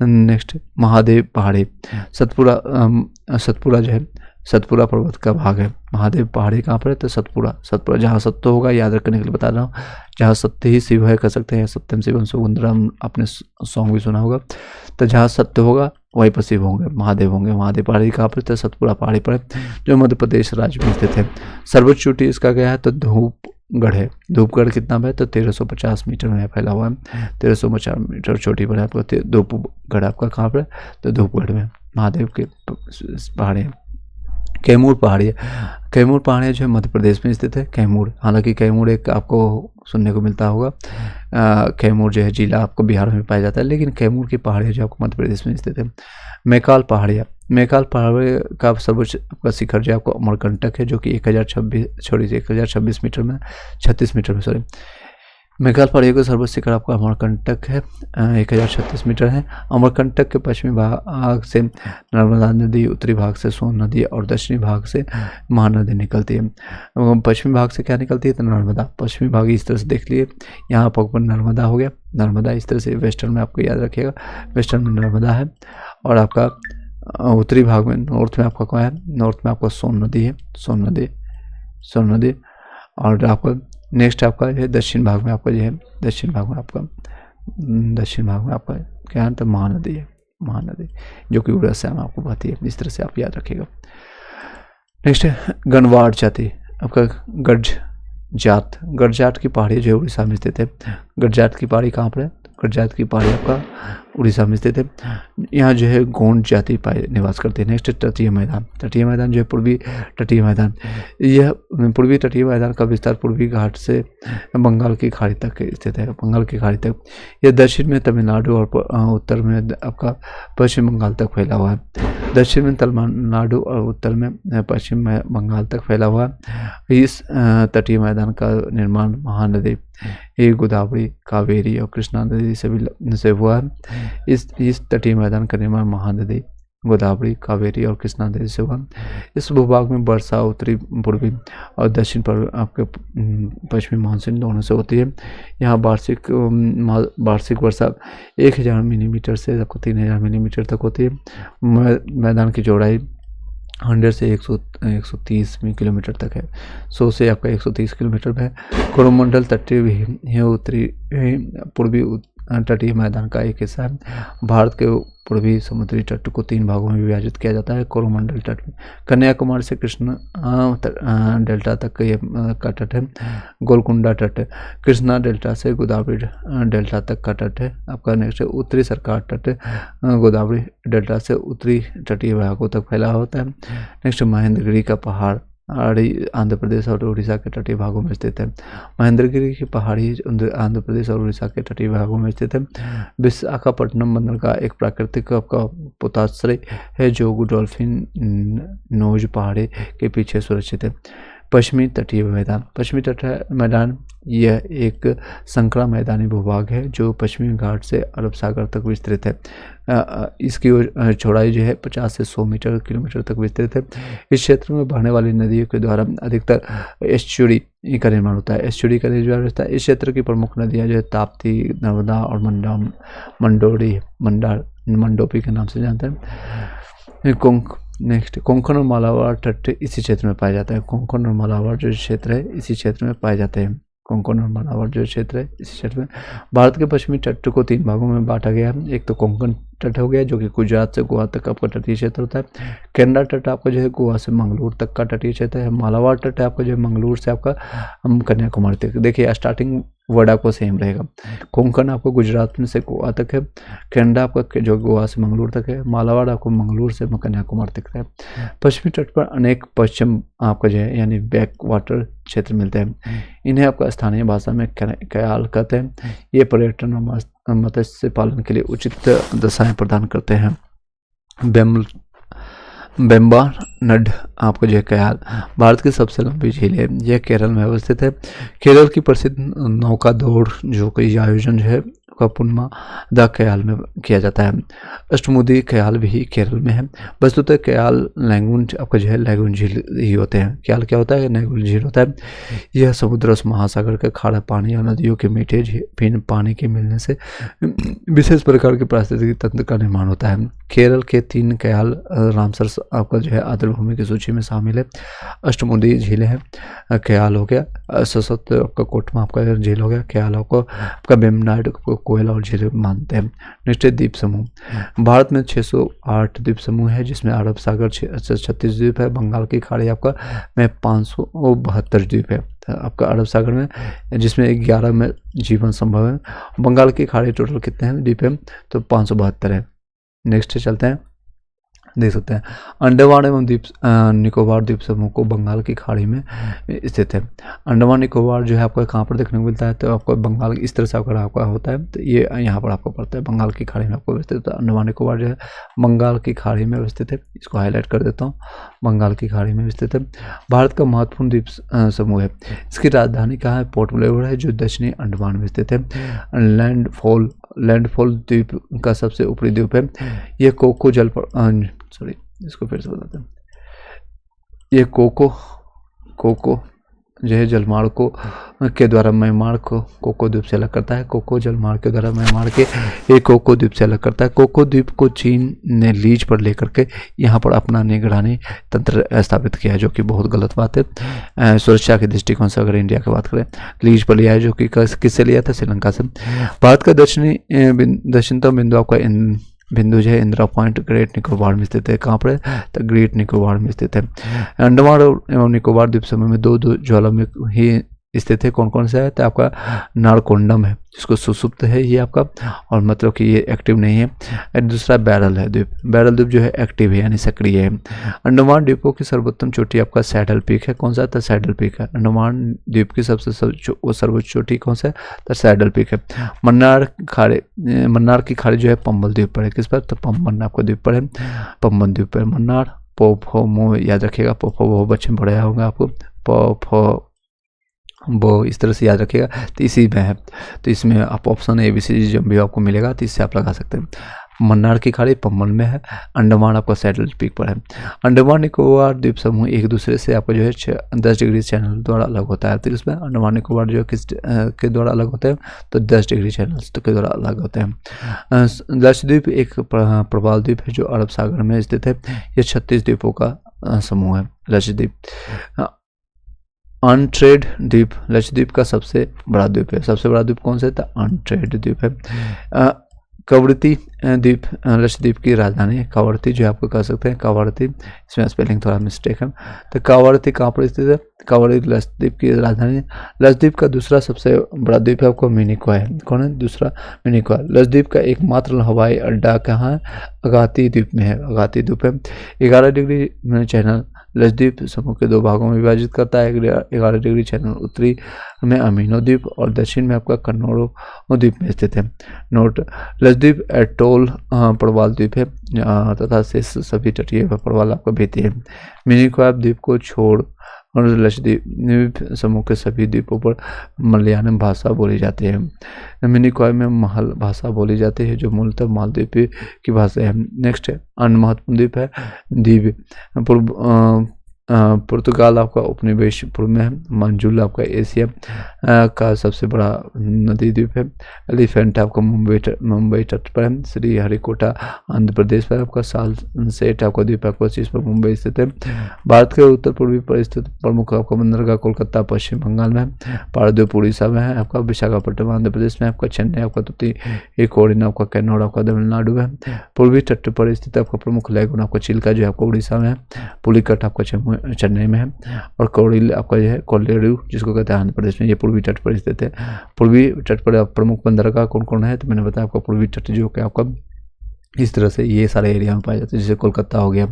नेक्स्ट महादेव पहाड़ी, सतपुड़ा जो है सतपुड़ा पर्वत का भाग है। महादेव पहाड़ी कहाँ पर है? तो सतपुड़ा जहाँ सत्य होगा, याद रखने के लिए बता रहा हूँ, जहाँ सत्य ही शिव है कह सकते हैं, सत्यम शिवम सुगंधराम, आपने सॉन्ग भी सुना होगा। तो जहाँ सत्य होगा वहीं पर शिव होंगे, महादेव होंगे। महादेव पहाड़ी कहाँ पर? तो सतपुड़ा पहाड़ी पर जो मध्य प्रदेश राज्य में स्थित है। सर्वोच्च चोटी इसका गया है तो धूपगढ़ है। धूपगढ़ कितना है? तो 1350 मीटर में फैला हुआ है। 1350 मीटर चोटी पर है आपका धूपगढ़। आपका कहाँ पर? तो धूपगढ़ में महादेव के पहाड़ी। कैमूर पहाड़ी है। कैमूर पहाड़ी जो है मध्य प्रदेश में स्थित है। कैमूर, हालांकि कैमूर एक आपको सुनने को मिलता होगा, कैमूर जो है जिला आपको बिहार में पाया जाता है, लेकिन कैमूर की पहाड़ी जो आपको मध्य प्रदेश में स्थित है। मैकाल पहाड़ी का सर्वोच्च आपका शिखर जो आपको अमरकंटक है, जो कि 1026 मीटर में 36 मीटर में सॉरी मैकाल पहाड़ी का सर्वोच्च शिखर आपका अमरकंटक है, 1036 मीटर है। अमरकंटक के पश्चिमी भाग से नर्मदा नदी, उत्तरी भाग से सोन नदी और दक्षिणी भाग से महानदी निकलती है। पश्चिमी भाग से क्या निकलती है? तो नर्मदा। पश्चिमी भाग इस तरह से देख लिए, यहाँ पर नर्मदा हो गया, नर्मदा इस तरह से वेस्टर्न में आपको याद रखिएगा, वेस्टर्न में नर्मदा है। और आपका उत्तरी भाग में, नॉर्थ में आपका क्या है? नॉर्थ में आपका सोन नदी है, सोन नदी। और आपका नेक्स्ट आपका जो है दक्षिण भाग में आपका जो है, दक्षिण भाग में आपका क्या है? तो महानदी है, महानदी जो कि उड़ीसा में आपको बहती है। इस तरह से आप याद रखिएगा। नेक्स्ट है गणवाड़ जाति, आपका गडजात की पहाड़ी जो है उड़ीसा में स्थित है। गडजात की पहाड़ी कहाँ पर है? गडजात की पहाड़ी आपका उड़ीसा में स्थित है। यहाँ जो है गोंड जाति निवास करते हैं। नेक्स्ट तटीय मैदान जो है पूर्वी तटीय मैदान। यह पूर्वी तटीय मैदान का विस्तार पूर्वी घाट से बंगाल की खाड़ी तक स्थित है, बंगाल की खाड़ी तक। यह दक्षिण में तमिलनाडु और उत्तर में आपका पश्चिम बंगाल तक फैला हुआ है। दक्षिण में तमिलनाडु और उत्तर में पश्चिम बंगाल तक फैला हुआ है। इस तटीय मैदान का निर्माण महानदी गोदावरी, कावेरी और कृष्णा नदी से हुआ है। इस तटीय मैदान का निर्माण महानदी गोदावरी, कावेरी और कृष्णा नदी से हुआ। इस भूभाग में वर्षा उत्तरी, पूर्वी और दक्षिण पर आपके पश्चिमी मानसून दोनों से होती है। यहाँ वार्षिक वर्षा 1000 मिलीमीटर से आपको 3000 मिलीमीटर तक होती है। मैदान की चौड़ाई 100 से 130 किलोमीटर तक है, 100 से आपका 130 किलोमीटर में है। कोरोमंडल तटीय भी है, उत्तरी पूर्वी तटीय मैदान का एक हिस्सा है। भारत के पूर्वी समुद्री तट को 3 भागों में विभाजित किया जाता है। कोरोमंडल तट कन्याकुमारी से कृष्ण डेल्टा तक का तट है। गोलकुंडा तट कृष्णा डेल्टा से गोदावरी डेल्टा तक का तट है। आपका नेक्स्ट उत्तरी सरकार तट गोदावरी डेल्टा से उत्तरी तटीय भागों तक फैला होता है। नेक्स्ट महेंद्रगिरी का पहाड़ आंध्र प्रदेश और उड़ीसा के तटीय भागों में स्थित है। महेंद्रगिरी की पहाड़ी आंध्र प्रदेश और उड़ीसा के तटीय भागों में स्थित है। विशाखापट्टनम बंदर का एक प्राकृतिक आपका पोताश्रय है, जो डॉल्फिन नोज पहाड़ी के पीछे सुरक्षित है। पश्चिमी तटीय मैदान यह एक संकरा मैदानी भूभाग है जो पश्चिमी घाट से अरब सागर तक विस्तृत है। इसकी चौड़ाई जो है 50 से 100 किलोमीटर तक विस्तृत है। इस क्षेत्र में बहने वाली नदियों के द्वारा अधिकतर एस्चुरी का निर्माण होता है। एस्चुरी का निर्माण होता है। इस क्षेत्र की प्रमुख नदियां जो है ताप्ती, नर्मदा और मंडोपी के नाम से जानते हैं। नेक्स्ट कोंकण और मालाबार तट इसी क्षेत्र में पाया जाता है। कोंकण और मालाबार जो क्षेत्र है इसी क्षेत्र में पाए जाते हैं। कोंकण और मालाबार जो क्षेत्र है इसी क्षेत्र में। भारत के पश्चिमी तट को 3 भागों में बांटा गया है। एक तो कोंकण तट हो गया, जो कि गुजरात से गोवा तक आपका तटीय क्षेत्र होता है। केरला तट आपका जो है गोवा से मंगलूर तक का तटीय क्षेत्र है। मालाबार तट आपका जो है मंगलूर से आपका कन्याकुमारी तक। देखिए स्टार्टिंग वर्ड आपको सेम रहेगा। कोंकण आपको गुजरात में से गोवा तक है। केरला आपका जो गोवा से मंगलूर तक है। मालाबार आपको मंगलूर से कन्याकुमारी तक है। पश्चिमी तट पर अनेक पश्चिम आपका जो है यानी बैक वाटर क्षेत्र मिलते हैं। इन्हें आपका स्थानीय भाषा में कयाल कहते हैं। ये पर्यटन और मत्स्य पालन के लिए उचित दशाएं प्रदान करते हैं। बेम्बानड आपको जो है कयाल भारत की सबसे लंबी झील है। यह केरल में अवस्थित है। केरल की प्रसिद्ध नौका दौड़ जो कि आयोजन जो है आपका पुन्मा द कयाल में किया जाता है। अष्टमुदी कयाल भी केरल में है। वस्तुतः कयाल लैगून आपका जो है लैगून झील ही होते हैं। कयाल क्या होता है? लैगून झील होता है। यह समुद्र और महासागर के खारा पानी और नदियों के मीठे पानी के मिलने से विशेष प्रकार के पारिस्थितिकी तंत्र का निर्माण होता है। केरल के 3 कयाल रामसर आपका जो है आर्द्रभूमि की सूची में शामिल है। अष्टमुदी झीलें हैं, कयाल हो गया, सशक्त आपका कोटमा आपका झील हो गया, कयाल आपका बेमनाड को कोयल और झील मानते हैं। नेक्स्ट द्वीप समूह। भारत में 608 द्वीप समूह है, जिसमें अरब सागर 36 द्वीप है, बंगाल की खाड़ी आपका में 572 द्वीप है आपका अरब सागर में, जिसमें 11 में जीवन संभव है। बंगाल की खाड़ी टोटल कितने हैं द्वीप है? तो 572 है। नेक्स्ट चलते हैं, देख सकते हैं अंडमान एवं निकोबार द्वीप समूह को बंगाल की खाड़ी में स्थित है। अंडमान निकोबार जो है आपको कहाँ पर देखने को मिलता है? तो आपको बंगाल इस तरह से अगर आपका होता है तो ये यहाँ पर आपको पड़ता है, बंगाल की खाड़ी में आपको स्थित है। अंडमान निकोबार जो है बंगाल की खाड़ी में स्थित है। इसको हाईलाइट कर देता हूँ, बंगाल की खाड़ी में स्थित है। भारत का महत्वपूर्ण द्वीप समूह है। इसकी राजधानी कहाँ है? पोर्ट ब्लेयर है, जो दक्षिणी अंडमान में स्थित है। लैंडफॉल द्वीप का सबसे ऊपरी द्वीप है। यह कोको इसको फिर से बताते हैं। ये कोको जो है जलमार्ग को के द्वारा म्यांमार को कोको द्वीप से अलग करता है। कोको जलमार्ग के द्वारा म्यांमार के एक कोको द्वीप से अलग करता है। कोको द्वीप को चीन ने लीज पर लेकर के यहाँ पर अपना निगरानी तंत्र स्थापित किया है, जो कि बहुत गलत बात है। सुरक्षा के दृष्टिकोण से अगर इंडिया की बात करें, लीज पर लिया है, जो कि किससे लिया था? श्रीलंका से। भारत का दक्षिणतम बिंदु आपका बिंदु जो है इंदिरा पॉइंट ग्रेट निकोबार में स्थित है। कहाँ पर है? तो ग्रेट निकोबार में स्थित है। अंडमान एवं निकोबार द्वीप समूह में दो ज्वालामुखी ही स्थित है। कौन कौन सा है? तो आपका नारकोंडम है, जिसको सुसुप्त है ये आपका, और मतलब कि ये एक्टिव नहीं है। दूसरा बैरल है द्वीप। बैरल द्वीप जो है एक्टिव है, यानी सक्रिय है। अंडमान द्वीपों की सर्वोत्तम चोटी आपका सैडल पीक है। कौन सा? तो सैडल पीक है। अंडमान द्वीप की सबसे सर्वोच्च चोटी कौन सा है? तो सैडल पीक है। मन्नार की खाड़ी जो है पंबल द्वीप पर है। किस पर? तो पम्बन आपका द्वीप पर है, पम्बन द्वीप पर। मन्नार पोफो याद रखिएगा, पोफो वो बच्चे में पढ़ाया होगा आपको, पोफो वो इस तरह से याद रखिएगा। तो इसी में है, तो इसमें आप ऑप्शन ABC जब भी आपको मिलेगा तो इससे आप लगा सकते हैं। मन्नार की खाड़ी पंबन में है। अंडमान आपका सैडल पीक पर है। अंडमान निकोबार द्वीप समूह एक दूसरे से आपका जो है 10 डिग्री चैनल द्वारा अलग होता है। तो इसमें अंडमान निकोबार जो है किस के द्वारा अलग होते हैं? तो 10 डिग्री चैनल्स के द्वारा अलग होते हैं। लक्षद्वीप एक प्रवाल द्वीप है, जो अरब सागर में स्थित है। यह 36 द्वीपों का समूह है। लक्षद्वीप अनट्रेड द्वीप लक्षद्वीप का सबसे बड़ा द्वीप है। सबसे बड़ा द्वीप कौन सा है? तो अनट्रेड द्वीप है। कवरती द्वीप लक्षद्वीप की राजधानी है। कावरती जो आपको कह सकते हैं, कावरती, इसमें स्पेलिंग थोड़ा मिस्टेक है। तो कावरती कहाँ पर स्थित है? कावरती लक्षद्वीप की राजधानी है। लक्षद्वीप का दूसरा सबसे बड़ा द्वीप है आपको मिनिकॉय है। कौन है दूसरा? मिनिकॉय। लक्षद्वीप का एकमात्र हवाई अड्डा कहाँ है? अगाती द्वीप में है। अगाती द्वीप है। 11 डिग्री चैनल लक्षद्वीप समूह के 2 भागों में विभाजित करता है। 11 डिग्री चैनल उत्तरी में अमीनो द्वीप और दक्षिण में आपका कन्नौरो द्वीप में स्थित है। नोट: लक्षद्वीप एटोल प्रवाल द्वीप है तथा शेष सभी तटीय प्रवाल आपका भेती है। मिनिकॉय द्वीप को छोड़ और लक्षद्वीप समूह के सभी द्वीपों पर मलयालम भाषा बोली जाती है। मिनिकॉय में महल भाषा बोली जाती है, जो मूलतः मालदीव की भाषा है। नेक्स्ट है अन्य महत्वपूर्ण द्वीप है द्वीप पुर्तगाल आपका उपनिवेश पूर्व में है। मंजुल आपका एशिया का सबसे बड़ा नदी द्वीप है। एलिफेंट आपका मुंबई तट पर है। श्री हरिकोटा आंध्र प्रदेश पर आपका सालसेट आपका द्वीप आपका 25 पर मुंबई स्थित है। भारत के उत्तर पूर्वी पर स्थित प्रमुख आपका बंदरगाह कोलकाता पश्चिम बंगाल में है। पारादीप उड़ीसा में है आपका। विशाखापट्टनम आंध्र प्रदेश में आपका। चेन्नई आपका तूतीकोरिन आपका कन्नौर आपका तमिलनाडु में। पूर्वी तट पर स्थित आपका प्रमुख लैगून आपका चिल्का जो आपका उड़ीसा में है। पुलिकट आपका चेन्नई में है। और कौड़िल आपका जो है कोल्लेरू जिसको कहते हैं आंध्र प्रदेश में, ये पूर्वी तट पर स्थित है। पूर्वी तट पर प्रमुख बंदरगाह कौन कौन है? तो मैंने बताया आपका पूर्वी तट जो कि आपका इस तरह से ये सारे एरिया में पाए जाते हैं, जैसे कोलकाता हो गया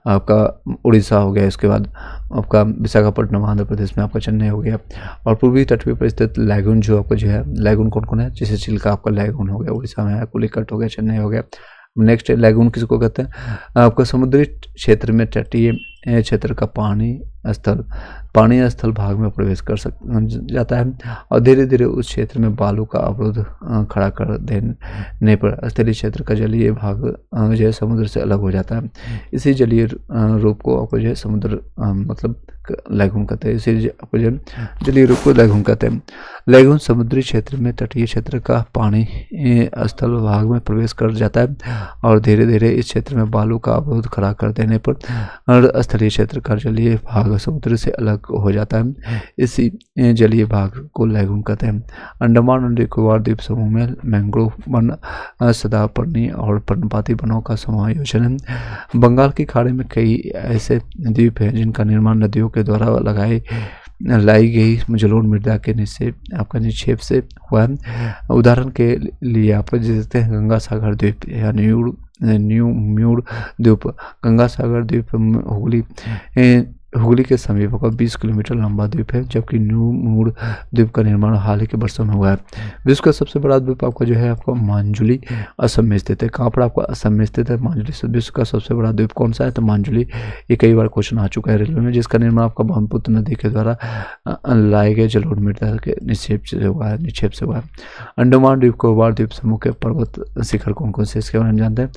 आपका, उड़ीसा हो गया, इसके बाद आपका विशाखापट्टनम आंध्र प्रदेश में आपका चेन्नई हो गया। और पूर्वी तट पर स्थित लैगून जो आपका जो है लैगून कौन कौन है? जैसे चिल्का आपका लैगून हो गया उड़ीसा में है, पुलिकट हो गया चेन्नई हो गया। नेक्स्ट लैगून किसको कहते हैं? आपका समुद्री क्षेत्र में तटीय क्षेत्र का पानी स्थल भाग में प्रवेश कर जाता है और धीरे धीरे उस क्षेत्र में बालू का अवरोध खड़ा कर देने पर स्थलीय क्षेत्र का जलीय भाग जो है समुद्र से अलग हो जाता है। इसी जलीय रूप को आपको जो है समुद्र मतलब लैगून कहते हैं। इसी आपको जो जलीय रूप को लैगून कहते हैं। लैगून समुद्री क्षेत्र में तटीय क्षेत्र का पानी स्थल भाग में प्रवेश कर जाता है और धीरे धीरे इस क्षेत्र में बालू का अवरोध खड़ा कर देने पर स्थलीय क्षेत्र का जलीय भाग समुद्र से अलग हो जाता है। इसी जलीय भाग को लैगून कहते हैं। अंडमान और निकोबार द्वीप समूह में मैंग्रोव वन, सदापर्णी और पर्णपाती वनों का समायोजन है। बंगाल की खाड़ी में कई ऐसे द्वीप हैं जिनका निर्माण नदियों के द्वारा लाई गई जलोढ़ मृदा के निक्षेप से हुआ है। उदाहरण के लिए आप देखते हैं गंगा सागर द्वीप या न्यू म्यूर द्वीप। गंगा सागर द्वीप हुगली के समीप का 20 किलोमीटर लंबा द्वीप है, जबकि न्यू मूर द्वीप का निर्माण हाल ही के वर्षों में हुआ है। विश्व का सबसे बड़ा द्वीप आपका जो है आपका मांजुली असम में स्थित है। कहाँ पर आपका असम में स्थित है मांजुली। विश्व का सबसे बड़ा द्वीप कौन सा है तो मांजुली। ये कई बार क्वेश्चन आ चुका है रेलवे में, जिसका निर्माण आपका ब्रह्मपुत्र नदी के द्वारा लाए गए जलोढ़ मृदा के निक्षेप से हुआ है। अंडमान निकोबार द्वीप समूह के पर्वत शिखर कौन कौन से इसके बारे में जानते हैं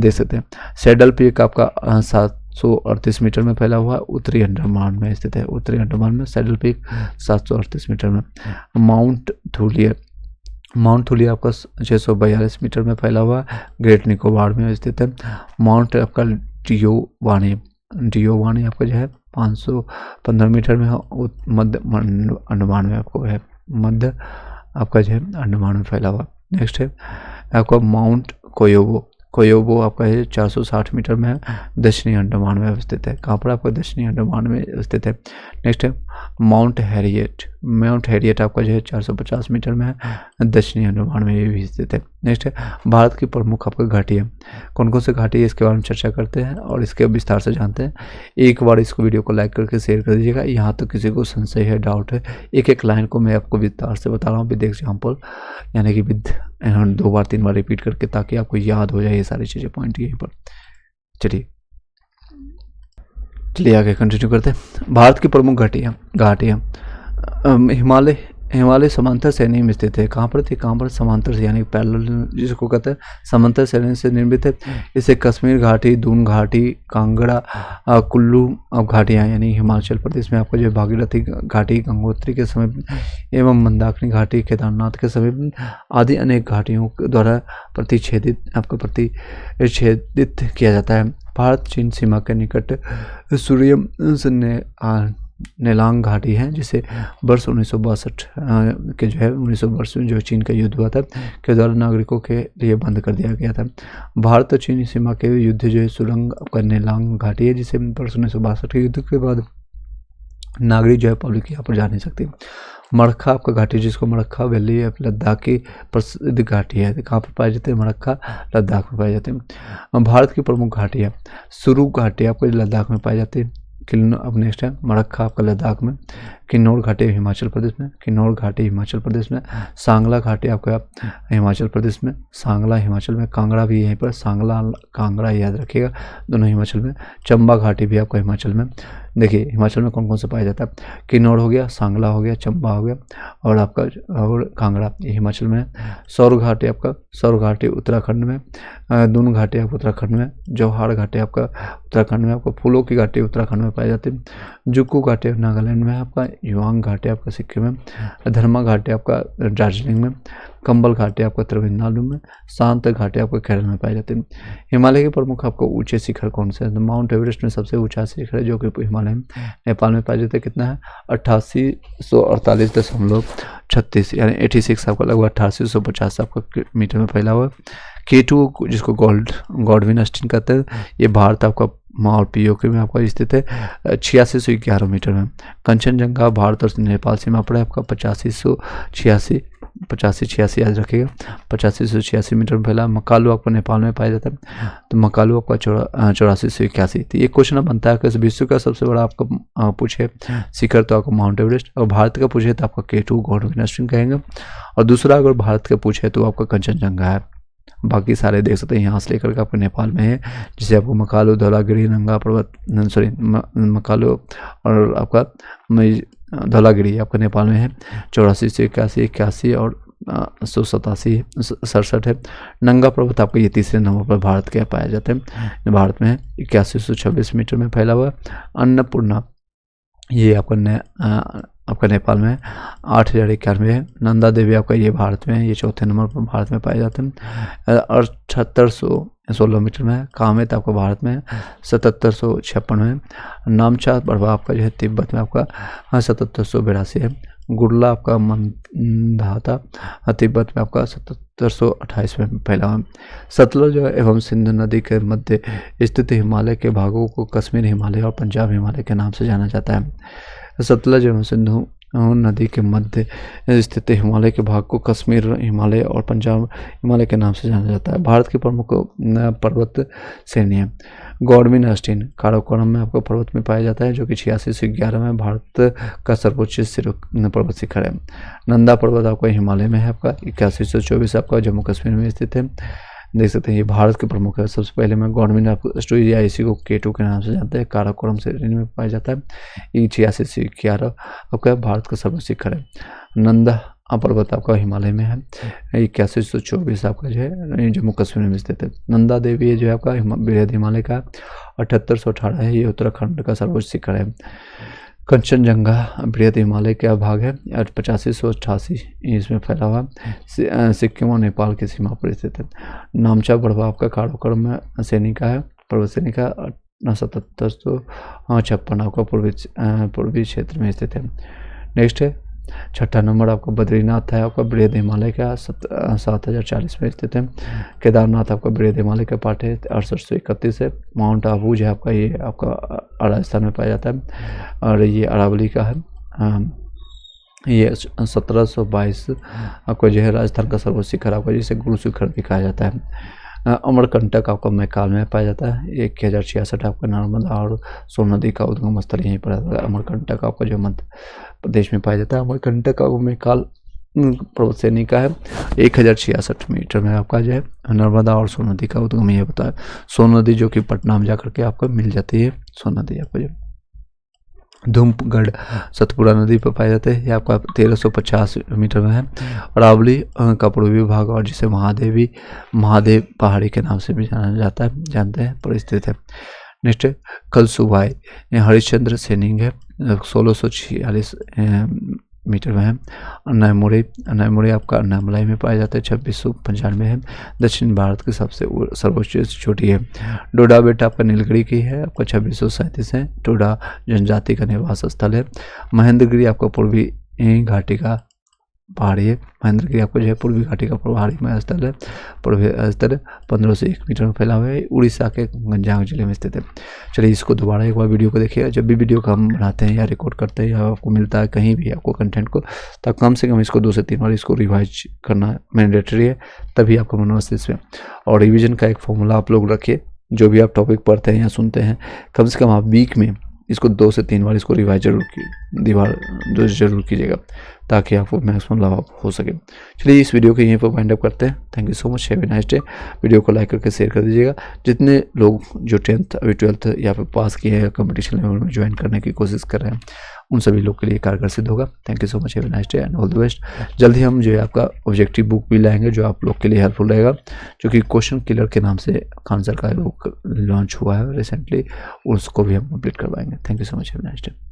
देख सकते हैं। सैडल पीक आपका 738 मीटर में फैला हुआ है, उत्तरी अंडमान में स्थित है। उत्तरी अंडमान में सैडल पीक 738 मीटर में। माउंट थुलिया आपका 642 मीटर में फैला हुआ है, ग्रेट निकोबार में स्थित है। माउंट आपका डियोवानी आपका जो है 515 मीटर में है, मध्य अंडमान में आपको है, मध्य आपका जो है अंडमान में फैला हुआ। नेक्स्ट है आपका माउंट कोयोबो आपका है 460 मीटर में है, दक्षिणी अंडमान में स्थित है। कहाँ पर आपका दक्षिणी अंडमान में स्थित है। नेक्स्ट है माउंट हैरियट आपका जो है 450 मीटर में है, दक्षिणी अंडमान में ये भी स्थित है। नेक्स्ट है भारत की प्रमुख आपका घाटियाँ कौन कौन सी घाटी है इसके बारे में चर्चा करते हैं और इसके विस्तार से जानते हैं। एक बार इसको वीडियो को लाइक करके शेयर कर दीजिएगा। यहाँ तो किसी को संशय है, डाउट है, एक एक लाइन को मैं आपको विस्तार से बता रहा हूँ विद एग्जाम्पल, यानी कि विद 2 बार 3 बार रिपीट करके, ताकि आपको याद हो जाए ये सारी चीज़ें पॉइंट यहीं पर। चलिए आगे कंटिन्यू करते हैं। भारत की प्रमुख घाटियाँ हिमालय समांतर श्रेणी में स्थित है। कहाँ पर थी, कहाँ पर समांतर से यानी पैरेलल जिसको कहते हैं समांतर श्रेणी से निर्मित है। इसे कश्मीर घाटी, दून घाटी, कांगड़ा, कुल्लू घाटियाँ यानी हिमाचल प्रदेश में आपको जो भागीरथी घाटी गंगोत्री के समीप एवं मंदाकिनी घाटी केदारनाथ के समीप आदि अनेक घाटियों द्वारा प्रतिच्छेदित किया जाता है। भारत चीन सीमा के निकट सूर्यम नेलांग घाटी है, जिसे वर्ष 1962 के जो है 1962 में जो चीन का युद्ध हुआ था के द्वारा नागरिकों के लिए बंद कर दिया गया था। भारत और चीनी सीमा के युद्ध जो है सुरंग का नेलांग घाटी है, जिसे वर्ष 1962 के युद्ध के बाद नागरिक जो है पब्लिक यहाँ पर जा नहीं सकती। मरक्खा आपका घाटी जिसको मरक्खा वैली लद्दाख की प्रसिद्ध घाटी है। कहाँ पर पाए जाते हैं, मरक्खा लद्दाख में पाए जाते हैं। भारत की प्रमुख घाटी है सुरू घाटी आपको लद्दाख में पाई जाती है। अब नेक्स्ट है मरक्खा आपका लद्दाख में, किन्नौर घाटी हिमाचल प्रदेश में, किन्नौर घाटी हिमाचल प्रदेश में, सांगला घाटी आपका हिमाचल प्रदेश में, सांगला हिमाचल में, कांगड़ा भी यहीं पर, सांगला कांगड़ा याद रखिएगा दोनों हिमाचल में। चंबा घाटी भी आपका हिमाचल में। देखिए हिमाचल में कौन कौन सा पाया जाता है, किन्नौर हो गया, सांगला हो गया, चंबा हो गया और आपका और कांगड़ा ये हिमाचल में। सौर घाटी आपका, सौर घाटी उत्तराखंड में, दून घाटी आपका उत्तराखंड में, जौहार घाटी आपका उत्तराखंड में, आपको फूलों की घाटी उत्तराखंड में पाई जाती है। जुक्कू घाटी नागालैंड में आपका, युवांग घाटी आपका सिक्किम में, धर्मा घाटी आपका दार्जिलिंग में, कंबल घाटी आपका तमिलनाडु में, शांत घाटी आपको केरल में पाई जाती है। हिमालय के प्रमुख आपको ऊंचे शिखर कौन से हैं, तो माउंट एवरेस्ट में सबसे ऊंचा शिखर है जो कि हिमालय में नेपाल में पाए जाते हैं। कितना है 8848.36 यानी 86 आपका लगभग 8850 आपका मीटर में फैला हुआ है। K2 जिसको गॉडविन अस्टिन कहते हैं, ये भारत आपका और पीओके में आपका स्थित है 8611 मीटर में। कंचनजंगा भारत और नेपाल सीमा पर है आपका 8586 याद रखिएगा 8586 मीटर में फैला। मकालू आपको नेपाल में पाया जाता है, तो मकालू आपका 8481। तो ये क्वेश्चन बनता है कि विश्व का सबसे बड़ा आपका पूछे शिखर तो आपको माउंट एवरेस्ट, और भारत का पूछे तो आपका K2 गॉडविन अस्टिन कहेंगे, और दूसरा अगर भारत का पूछे तो आपका कंचनजंगा है। बाकी सारे देख सकते हैं यहाँ से लेकर के आपको नेपाल में है, जिसे आपको मकालो, धौलागिरी, नंगा पर्वत, सॉरी मकालो और आपका धौलागिरी आपका नेपाल में है। 84 से 81, 81 और 187 67 है। नंगा पर्वत आपका ये तीसरे नंबर पर भारत के पाया जाता है, भारत में है, 8126 मीटर में फैला हुआ। अन्नपूर्णा ये आपका नेपाल में 8091 है। नंदा देवी आपका ये भारत में है, ये चौथे नंबर पर भारत में पाए जाते हैं, और 7816 मीटर में है। कामेत आपका भारत में है, 7756 में है। नामचा बड़वा आपका जो है तिब्बत में आपका 7782 है। गुरला आपका मंदाता तिब्बत में आपका 7728 में फैला हुआ। सतलुज एवं सिंधु नदी के मध्य स्थित हिमालय के भागों को कश्मीर हिमालय और पंजाब हिमालय के नाम से जाना जाता है। सतलुज एवं सिंधु नदी के मध्य स्थित हिमालय के भाग को कश्मीर हिमालय और पंजाब हिमालय के नाम से जाना जाता है। भारत की प्रमुख पर्वत श्रेणी है। गॉडविन अस्टीन काराकोरम में आपको पर्वत में पाया जाता है, जो कि 86 से 11 में भारत का सर्वोच्च पर्वत शिखर है। नंदा पर्वत आपका हिमालय में है, आपका 81 से 24 आपका जम्मू कश्मीर में स्थित है। देख सकते हैं ये भारत के प्रमुख है। सबसे पहले में गॉडविन अस्टीन या इसी को K2 के नाम से जानते हैं, काराकोरम श्रेणी में पाया जाता है। ये 86 से 11 आपका भारत का सर्वोच्च शिखर है। नंदा पर्वत आपका हिमालय में है, 8124 आपका जो है जम्मू कश्मीर में स्थित है। नंदा देवी जो है आपका बृहद हिमालय का 7818 है, ये उत्तराखंड का सर्वोच्च शिखर है। कंचनजंगा बृहद हिमालय का भाग है, 8588 इसमें फैला हुआ, सिक्किम और नेपाल की सीमा पर स्थित है। नामचा बड़वा आपका काराकोरम में श्रेणी का है, पर्वत श्रेणी का 7756 आपका पूर्वी क्षेत्र में स्थित है। नेक्स्ट है छठा नंबर आपका बद्रीनाथ है, आपका बृहद हिमालय का 7040 में स्थित है। केदारनाथ आपका बृहद हिमालय का पार्ट है, 6831 है। माउंट आबू जो है आपका ये आपका राजस्थान में पाया जाता है, और ये अरावली का है। ये 1722 आपका जो है राजस्थान का सर्वोच्च शिखर आपका, जिसे गुरु शिखर भी कहा जाता है। अमरकंटक आपका मैकाल में पाया जाता है, 1066 आपका नर्मदा और सोन नदी का उद्गम स्थल यहीं पर है। अमरकंटक आपका जो मध्य प्रदेश में पाया जाता है। अमरकंटक आपको मैकाल पर्वत श्रेणी का है, 1066 मीटर में आपका जो है नर्मदा और सोन नदी का उद्गम ये होता है। सोन नदी जो कि पटना में जाकर के आपको मिल जाती है, सोन नदी आपको जो धूपगढ़ सतपुरा नदी पर पाए जाते हैं, ये आपका 1350 मीटर में है। अरावली का पूर्वी भाग और जिसे महादेव पहाड़ी के नाम से भी जाना जाता है, जानते हैं, पर स्थित है। नेक्स्ट कलसुबाई हरिश्चंद्र सेनिंग है, 1646 मीटर में है। नैमुरे आपका अन्नामलाई में पाया जाता है, 2695 है। दक्षिण भारत की सबसे सर्वोच्च चोटी है। डोडा बेटा आपका नीलगिरी की है, आपका 2637 है। टोडा जनजाति का निवास स्थल है। महेंद्रगिरी आपका पूर्वी घाटी का पहाड़ी है। महेंद्रगिरी आपको जो है पूर्वी घाटी का पहाड़ी में स्थल है, पूर्वी स्थल 15 से 1 मीटर में फैला हुआ है। उड़ीसा के गंजाम जिले में स्थित है। चलिए इसको दोबारा एक बार वीडियो को देखिएगा। जब भी वीडियो को हम बनाते हैं या रिकॉर्ड करते हैं या आपको मिलता है कहीं भी आपको कंटेंट को, तो कम से कम इसको 2 से 3 बार इसको रिवाइज करना मैंडेटरी है, तभी आपको मन मस्तिष्क में। और रिविजन का एक फॉर्मूला आप लोग रखिए, जो भी आप टॉपिक पढ़ते हैं या सुनते हैं, कम से कम आप वीक में इसको 2 से 3 बार इसको रिवाइज जरूर कीजिएगा, ताकि आपको मैक्सिमम लाभ हो सके। चलिए इस वीडियो को यहीं पर वाइंड अप करते हैं। Thank you so much, have a nice day. Video को लाइक करके शेयर कर दीजिएगा। जितने लोग जो 10th अभी 12th या फिर पास किए हैं, कंपटीशन लेवल में ज्वाइन करने की कोशिश कर रहे हैं, उन सभी लोग के लिए कारगर सिद्ध होगा। Thank you so much, have a nice day and all the best. जल्द ही हम जो है आपका ऑब्जेक्टिव बुक भी लाएंगे, जो आप लोग के लिए हेल्पफुल रहेगा, जो कि क्वेश्चन किलर के नाम से खान सर का बुक लॉन्च हुआ है रिसेंटली, उसको भी हम कंप्लीट करवाएंगे। Thank you so much, have a nice day.